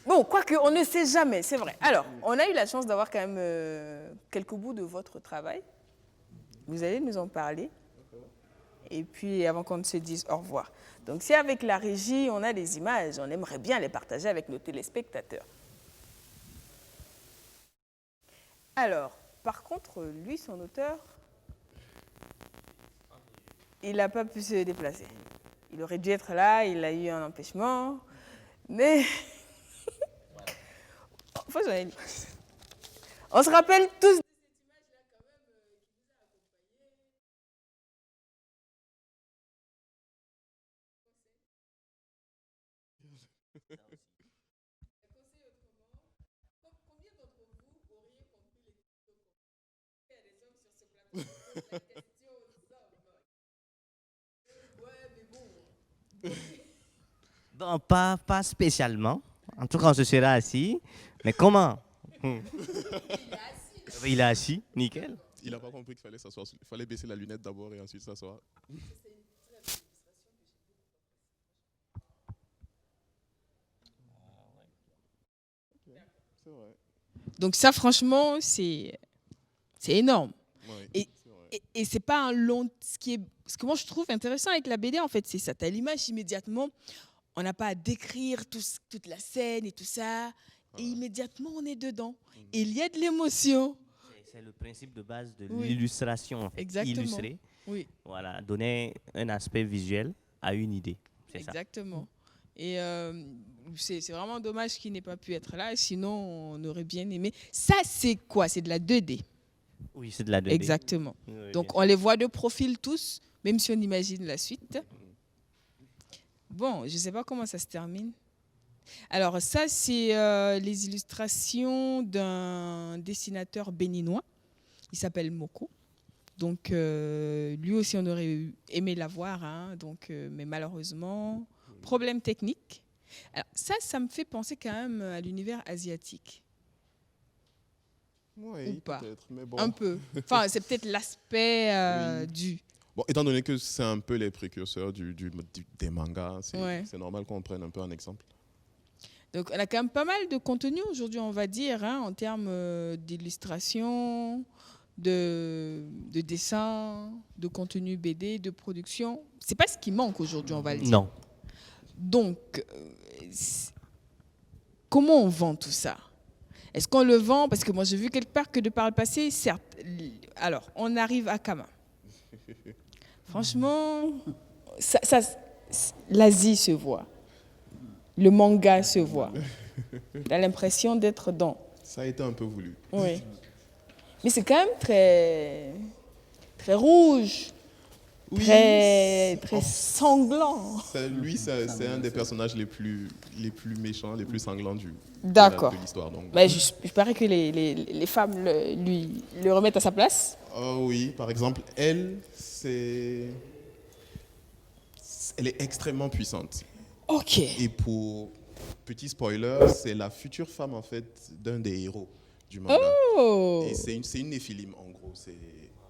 Bon, quoique, on ne sait jamais, c'est vrai. Alors, on a eu la chance d'avoir quand même quelques bouts de votre travail. Vous allez nous en parler. Et puis, avant qu'on ne se dise au revoir. Donc, si avec la régie, on a des images, on aimerait bien les partager avec nos téléspectateurs. Alors, par contre, lui, son auteur, il n'a pas pu se déplacer. Il aurait dû être là, il a eu un empêchement, mais... On se rappelle tous de cette image-là quand même qui nous a accompagnés. Combien d'entre vous auriez compris les questions? Il y a des hommes sur ce plateau qui posent la question aux hommes. Ouais, mais bon. Non, pas spécialement. En tout cas, on se sera assis. Mais comment? Il est assis, nickel. Il n'a pas compris qu'il fallait s'asseoir. Il fallait baisser la lunette d'abord et ensuite s'asseoir. C'est vrai. Donc ça, franchement, c'est énorme. Ouais, Et, c'est vrai. et c'est pas un long... Ce que moi, je trouve intéressant avec la BD, en fait, c'est ça. Tu as l'image immédiatement. On n'a pas à décrire toute la scène et tout ça. Et immédiatement, on est dedans. Et il y a de l'émotion. C'est le principe de base de Oui. l'illustration. En fait. Exactement. Illustrer, Oui, voilà, donner un aspect visuel à une idée. C'est ça. exactement. Et c'est vraiment dommage qu'il n'ait pas pu être là. Sinon, on aurait bien aimé. Ça, c'est quoi? C'est de la 2D. Oui, c'est de la 2D. Exactement. Oui, Donc, bien on les voit de profil tous, même si on imagine la suite. Bon, je ne sais pas comment ça se termine. Alors, ça, c'est les illustrations d'un dessinateur béninois. Il s'appelle Moko. Donc, lui aussi, on aurait aimé l'avoir, hein, donc, mais malheureusement, problème technique. Alors, ça me fait penser quand même à l'univers asiatique. Oui, Ou pas. peut-être, mais bon. Un peu. Enfin, c'est peut-être l'aspect Oui. du... Bon, étant donné que c'est un peu les précurseurs des mangas, c'est Ouais. normal qu'on prenne un peu un exemple. Donc, on a quand même pas mal de contenu aujourd'hui, on va dire, hein, en termes d'illustration, de dessin, de contenu BD, de production. C'est pas ce qui manque aujourd'hui, on va le dire. Non. Donc, comment on vend tout ça? Est-ce qu'on le vend? Parce que moi, j'ai vu quelque part que de par le passé, certes. Alors, on arrive à Kama. Franchement, l'Asie se voit. Le manga se voit. On a l'impression d'être dans. Ça a été un peu voulu. Oui. Mais c'est quand même très, très rouge, Oui, très c'est- sanglant. Lui, c'est un des personnages les plus méchants, les plus sanglants D'accord. de l'histoire. Donc. Mais je parie que les femmes le remettent à sa place. Oh oui, par exemple, elle est extrêmement puissante. Ok. Et pour petit spoiler, c'est la future femme en fait d'un des héros du manga. Oh. Et c'est une néphilim en gros.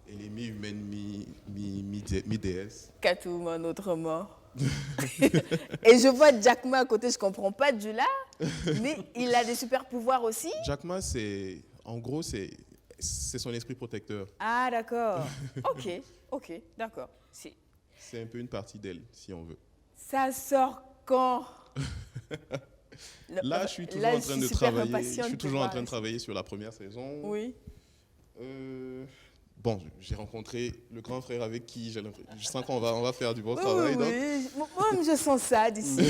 Elle est mi-humaine, mi-déesse. Catwoman autrement. Et je vois Jack Ma à côté, je comprends pas du là, mais il a des super pouvoirs aussi. Jack Ma, c'est son esprit protecteur. Ah d'accord. Ok, d'accord. C'est un peu une partie d'elle, si on veut. Ça sort quand? Là, je suis toujours en train de travailler. Je suis toujours en train de travailler sur la première saison. Oui. Bon, j'ai rencontré le grand frère avec qui je sens qu'on va faire du bon travail. Donc. Oui. Moi, je sens ça d'ici.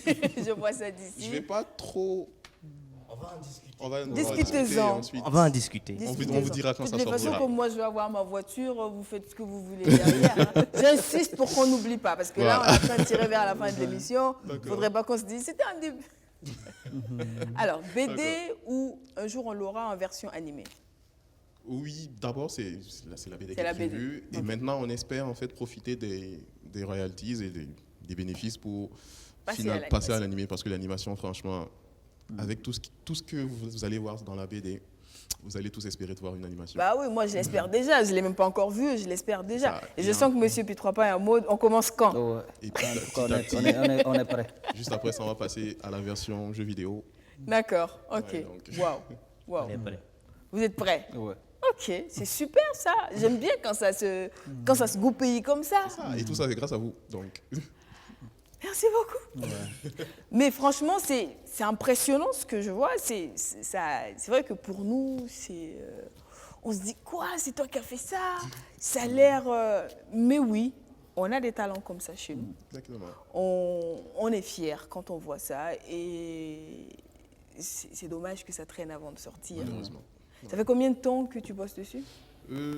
Je vois ça d'ici. Je vais pas trop. On va en discuter. Discutez-en. On va en discuter. On vous dira quand De ça toute façon, sortira. comme moi, je vais avoir ma voiture, vous faites ce que vous voulez derrière. Hein. J'insiste pour qu'on n'oublie pas, parce que là, on est en train de tirer vers la fin de l'émission. Il ne faudrait pas qu'on se dise, c'était un début. Alors, BD ou un jour on l'aura en version animée? Oui, d'abord, c'est la BD qui C'est la est prévue. BD. Et maintenant, on espère en fait profiter des royalties et des bénéfices pour passer à l'animé. Parce que l'animation, franchement, avec tout ce que vous allez voir dans la BD, vous allez tous espérer de voir une animation. Bah oui, moi je l'espère déjà. Je ne l'ai même pas encore vu, je l'espère déjà. Ça, Et je sens que Monsieur P3 est en mode, on commence quand? Ouais. Et puis, On est prêt. juste après ça, on va passer à la version jeu vidéo. D'accord, ok. Ouais, donc. Waouh. On est prêt. Vous êtes prêts? Ouais. Ok, c'est super ça. J'aime bien quand ça se goupille comme ça. Et tout ça, c'est grâce à vous. Donc. Merci beaucoup. Mais franchement, c'est impressionnant ce que je vois. C'est vrai que pour nous, on se dit quoi? C'est toi qui as fait ça? Ça a l'air. Mais oui, on a des talents comme ça chez nous. Exactement. On est fiers quand on voit ça. Et c'est dommage que ça traîne avant de sortir. Malheureusement. Ça fait combien de temps que tu bosses dessus?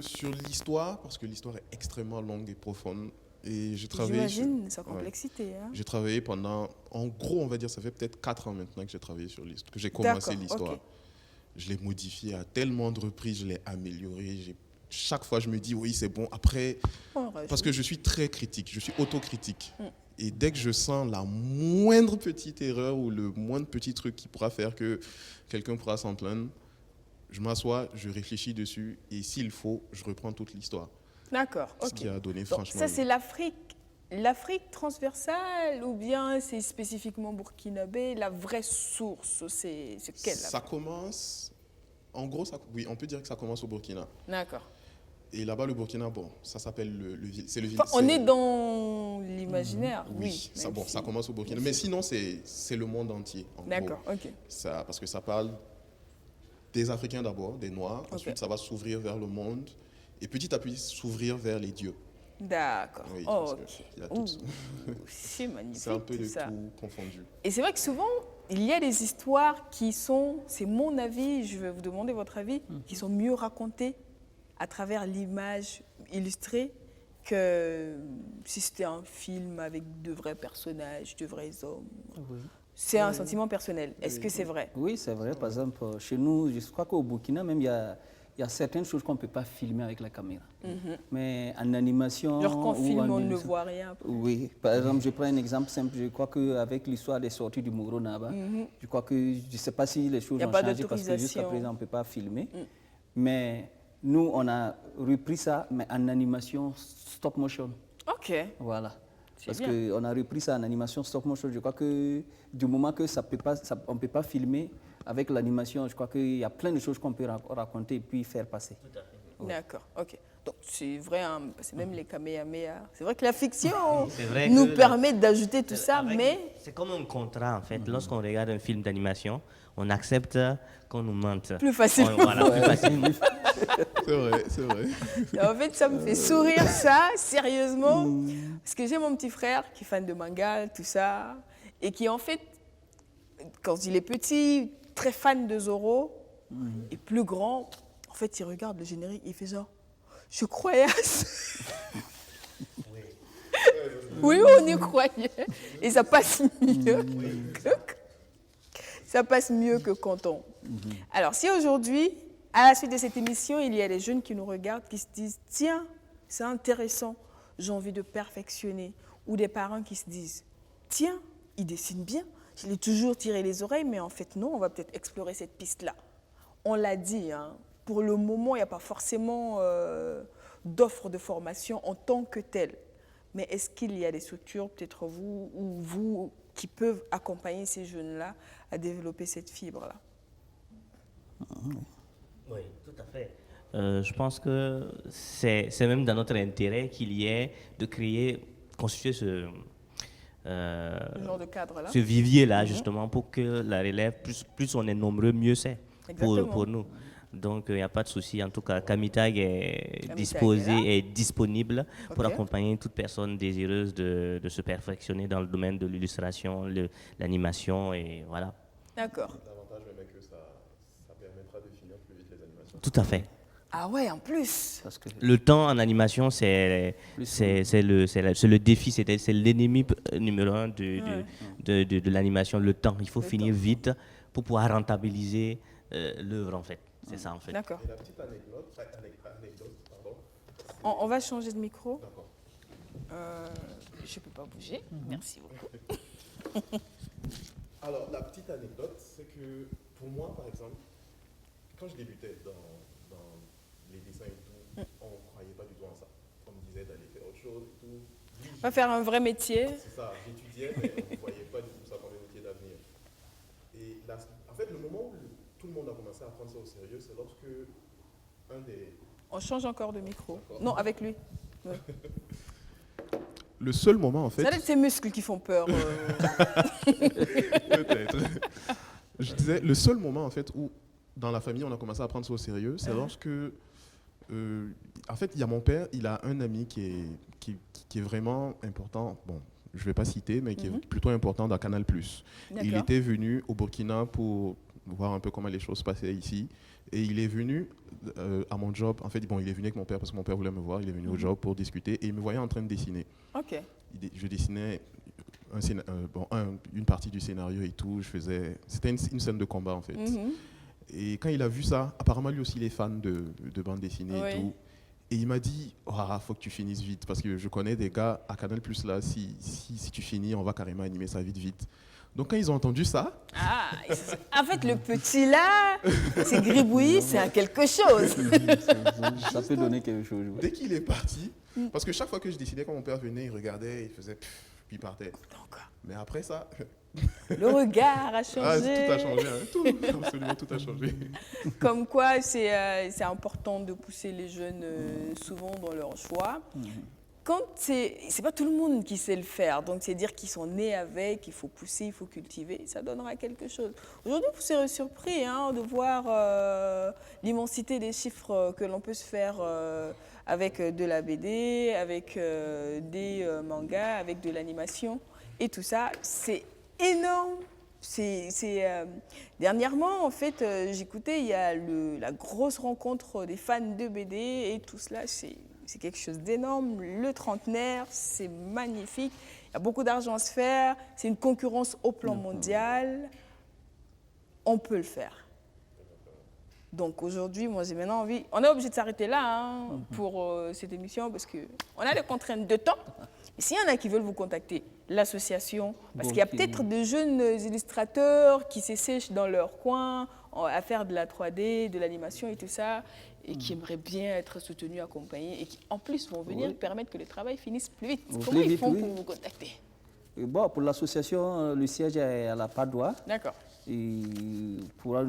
Sur l'histoire, parce que l'histoire est extrêmement longue et profonde. Et j'ai travaillé. J'imagine sa complexité. Hein. J'ai travaillé pendant, en gros, on va dire, ça fait peut-être 4 ans maintenant que j'ai travaillé sur l'histoire, que j'ai commencé l'histoire. Okay. Je l'ai modifié à tellement de reprises, je l'ai amélioré. Chaque fois, je me dis, oui, c'est bon. Après, parce que je suis très critique, je suis autocritique. Et dès que je sens la moindre petite erreur ou le moindre petit truc qui pourra faire que quelqu'un pourra s'en plaindre, je m'assois, je réfléchis dessus, et s'il faut, je reprends toute l'histoire. D'accord, Ce ok. qui a donné, Donc, franchement... ça, c'est l'Afrique transversale ou bien c'est spécifiquement burkinabé? La vraie source, c'est quelle? Ça commence... En gros, oui, on peut dire que ça commence au Burkina. D'accord. Et là-bas, le Burkina, bon, ça s'appelle c'est le Enfin, on est dans l'imaginaire, oui. ça, bon, ça commence au Burkina. Mais sinon, c'est le monde entier. D'accord, ok. Ça, parce que ça parle des Africains d'abord, des Noirs. Ensuite, ça va s'ouvrir vers le monde. Et petit à petit, s'ouvrir vers les dieux. D'accord. Oui, Oh, il y a tout ça. C'est magnifique. C'est un peu tout de ça. tout confondu. Et c'est vrai que souvent, il y a des histoires qui sont, c'est mon avis, je vais vous demander votre avis, qui sont mieux racontées à travers l'image illustrée que si c'était un film avec de vrais personnages, de vrais hommes. Oui. C'est un sentiment personnel. Est-ce que c'est vrai? Oui, c'est vrai. Par exemple, chez nous, je crois qu'au Burkina, même, il y a certaines choses qu'on ne peut pas filmer avec la caméra. Mais en animation... Genre qu'en film, on ne illustration- voit rien. Oui. Par exemple, je prends un exemple simple. Je crois qu'avec l'histoire des sorties du Moro Naba, je crois que, je ne sais pas si les choses Il y a ont pas changé parce que jusqu'à d'autorisation. présent, on ne peut pas filmer. Mais nous, on a repris ça, mais en animation stop motion. Ok. Voilà. Parce bien. qu'on a repris ça en animation stop motion. Je crois que du moment que on ne peut pas filmer avec l'animation, je crois qu'il y a plein de choses qu'on peut raconter et puis faire passer. D'accord, ok. Donc c'est vrai, hein, c'est même les Kamehameha. C'est vrai que la fiction C'est vrai nous que permet d'ajouter tout ça, mais C'est comme un contrat, en fait. Lorsqu'on regarde un film d'animation, on accepte qu'on nous mente. plus facilement. Voilà, plus facilement. C'est vrai, c'est vrai. Et en fait, ça me fait sourire, ça, sérieusement. Parce que j'ai mon petit frère qui est fan de manga, tout ça. Et qui, en fait, quand il est petit, très fan de Zoro. Et plus grand, en fait, il regarde le générique, il fait genre, je croyais à ça. Oui, on y croyait. Et ça passe mieux. Ça passe mieux que quand on... Alors, si aujourd'hui, à la suite de cette émission, il y a des jeunes qui nous regardent, qui se disent, tiens, c'est intéressant, j'ai envie de perfectionner. Ou des parents qui se disent, tiens, il dessine bien, je l'ai toujours tiré les oreilles, mais en fait, non, on va peut-être explorer cette piste-là. On l'a dit, hein, pour le moment, il n'y a pas forcément d'offre de formation en tant que telle. Mais est-ce qu'il y a des structures, peut-être vous ou vous, qui peuvent accompagner ces jeunes-là à développer cette fibre-là? Oui, tout à fait. Je pense que c'est même dans notre intérêt qu'il y ait de créer, constituer ce genre de cadre-là. ce vivier-là, justement, pour que la relève, plus on est nombreux, mieux c'est pour nous. Donc, il n'y a pas de souci. En tout cas, Kamitag est disposé et disponible pour accompagner toute personne désireuse de se perfectionner dans le domaine de l'illustration, l'animation, et voilà. D'accord. L'avantage, même, est que ça permettra de finir plus vite les animations. Tout à fait. Ah ouais, en plus. Parce que Le temps en animation, c'est le défi, c'est l'ennemi numéro un de l'animation, le temps. Il faut finir vite pour pouvoir rentabiliser l'œuvre, en fait. C'est ça, en fait. D'accord. Et la petite anecdote, pardon. On va changer de micro. D'accord. Je ne peux pas bouger. Merci beaucoup. Alors, la petite anecdote, c'est que pour moi, par exemple, quand je débutais dans les dessins et tout, on ne croyait pas du tout en ça. On me disait d'aller faire autre chose et tout. Oui, On va faire un vrai métier. c'est ça, j'étudiais, mais on ne voyait pas du tout ça comme un métier d'avenir. Et là, en fait, le moment où tout le monde a commencé à prendre ça au sérieux, c'est lorsque un des... On change encore de micro. Non, avec lui. Ouais. Le seul moment, en fait... Ça doit être ses muscles qui font peur. Peut-être. Je disais, le seul moment, en fait, où dans la famille, on a commencé à prendre ça au sérieux, c'est lorsque... en fait, il y a mon père, il a un ami qui est vraiment important, bon, je ne vais pas citer, mais qui est plutôt important dans Canal+. Il était venu au Burkina pour voir un peu comment les choses se passaient ici. Et il est venu à mon job. En fait, bon, il est venu avec mon père parce que mon père voulait me voir. Il est venu au job pour discuter et il me voyait en train de dessiner. Ok. Je dessinais une partie du scénario et tout. C'était une scène de combat, en fait. Et quand il a vu ça, apparemment, lui aussi, il est fan de bande dessinée et tout. Et il m'a dit, faut que tu finisses vite parce que je connais des gars à Canal+, là, si tu finis, on va carrément animer ça vite. Donc quand ils ont entendu ça, En fait, le petit là, c'est gribouillis, c'est un quelque chose. Ça peut donner quelque chose. Oui. dès qu'il est parti, parce que chaque fois que je décidais, quand mon père venait, il regardait, il faisait pff, puis il partait. Mais après ça, Le regard a changé. tout a changé, hein, tout, absolument tout a changé. Comme quoi, c'est important de pousser les jeunes souvent dans leur choix. Quand c'est pas tout le monde qui sait le faire, donc c'est dire qu'ils sont nés avec, il faut pousser, il faut cultiver, ça donnera quelque chose. Aujourd'hui, vous serez surpris de voir l'immensité des chiffres que l'on peut se faire avec de la BD, avec des mangas, avec de l'animation et tout ça, c'est énorme. Dernièrement, en fait, j'écoutais, il y a la grosse rencontre des fans de BD et tout cela, c'est quelque chose d'énorme. Le trentenaire, c'est magnifique. Il y a beaucoup d'argent à se faire. C'est une concurrence au plan mondial. On peut le faire. Donc aujourd'hui, moi j'ai maintenant envie. On est obligé de s'arrêter là pour cette émission parce qu'on a des contraintes de temps. Et s'il y en a qui veulent vous contacter, l'association, parce qu'il y a peut-être de jeunes illustrateurs qui s'essèchent dans leur coin à faire de la 3D, de l'animation et tout ça, et qui aimeraient bien être soutenus, accompagnés, et qui en plus vont venir permettre que le travail finisse plus vite. Comment ils font pour vous contacter? Bon, pour l'association, le siège est à la Padoie. D'accord. Et pourra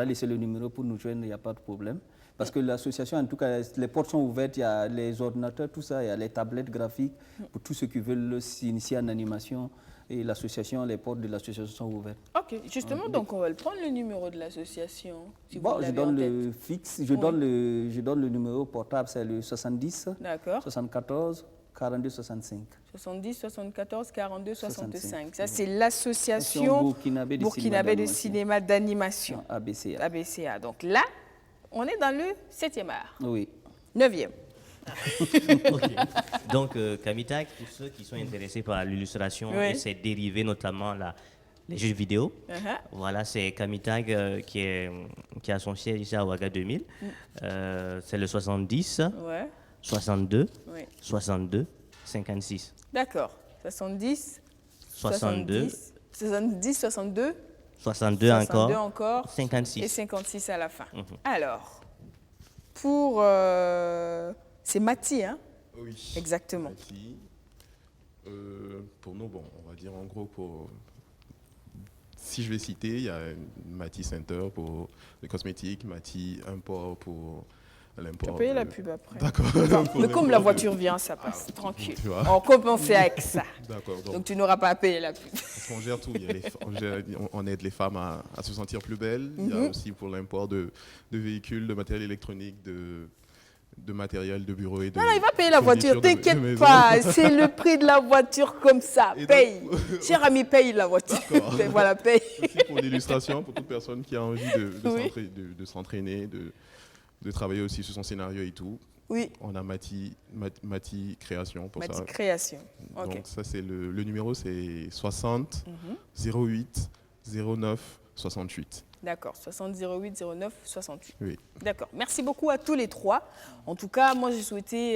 laisser le numéro pour nous joindre, il n'y a pas de problème. Parce que l'association, en tout cas, les portes sont ouvertes, il y a les ordinateurs, tout ça, il y a les tablettes graphiques pour tous ceux qui veulent s'initier en animation. Et l'association, les portes de l'association sont ouvertes. Ok, justement, donc on va le prendre le numéro de l'association. Si bon, je donne le fixe, je donne le numéro portable, c'est le 70 74 42 65. 70 74 42 65. Ça, c'est l'association burkinabé de cinéma d'animation. ABCA. ABCA. Donc là, on est dans le 7e art. Oui. 9e. Okay. Donc, Kamitag, pour ceux qui sont intéressés par l'illustration et ses dérivés, notamment les jeux vidéo, voilà, c'est Kamitag qui a son siège ici à Ouaga 2000. C'est le 70 62 62 56. D'accord. 70 62 62 62 encore 56 et 56 à la fin. Alors, pour c'est Mati, hein? Oui. Exactement. Mati. Pour nous, bon, on va dire en gros si je vais citer, il y a Mati Center pour les cosmétiques, Mati Import pour l'import. Tu as payé la pub après. D'accord. Mais comme la voiture vient, ça passe, tranquille. On compense avec ça. D'accord. Donc tu n'auras pas à payer la pub. On gère tout. On aide les femmes à se sentir plus belles. Il y a aussi pour l'import de véhicules, de matériel électronique, de matériel de bureau et de... Non, il va payer la voiture, t'inquiète pas. C'est le prix de la voiture comme ça. Paye. Cher ami, paye la voiture. Voilà, paye. Aussi pour l'illustration, pour toute personne qui a envie de s'entraîner, de travailler aussi sur son scénario et tout. Oui. On a Mati Création pour ça. Mati Création. Donc ça, c'est le numéro, c'est 60 08 09 68. D'accord, 60 08 09 68. Oui. D'accord. Merci beaucoup à tous les trois. En tout cas, moi, j'ai souhaité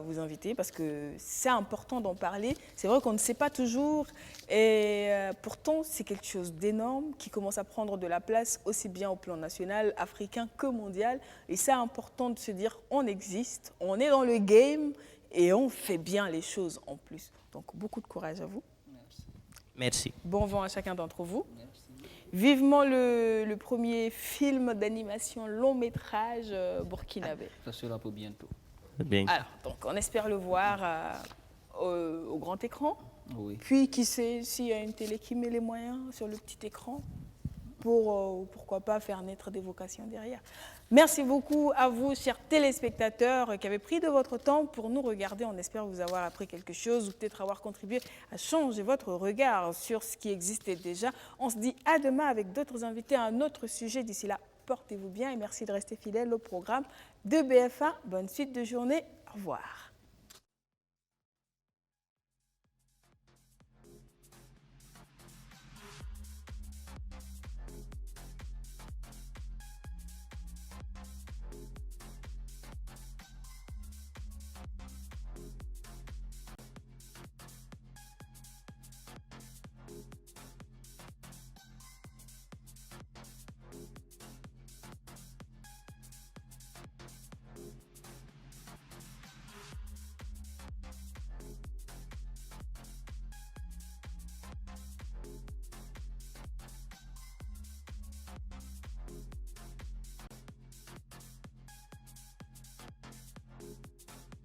vous inviter parce que c'est important d'en parler. C'est vrai qu'on ne sait pas toujours et pourtant, c'est quelque chose d'énorme qui commence à prendre de la place aussi bien au plan national, africain que mondial. Et c'est important de se dire, on existe, on est dans le game et on fait bien les choses en plus. Donc, beaucoup de courage à vous. Merci. Bon vent à chacun d'entre vous. Merci. Vivement le premier film d'animation long métrage burkinabé. Ça sera pour bientôt. Bien. Alors, donc on espère le voir au grand écran. Oui. Puis qui sait s'il y a une télé qui met les moyens sur le petit écran pour pourquoi pas faire naître des vocations derrière. Merci beaucoup à vous, chers téléspectateurs, qui avez pris de votre temps pour nous regarder. On espère vous avoir appris quelque chose ou peut-être avoir contribué à changer votre regard sur ce qui existait déjà. On se dit à demain avec d'autres invités à un autre sujet. D'ici là, portez-vous bien et merci de rester fidèles au programme de BF1. Bonne suite de journée. Au revoir.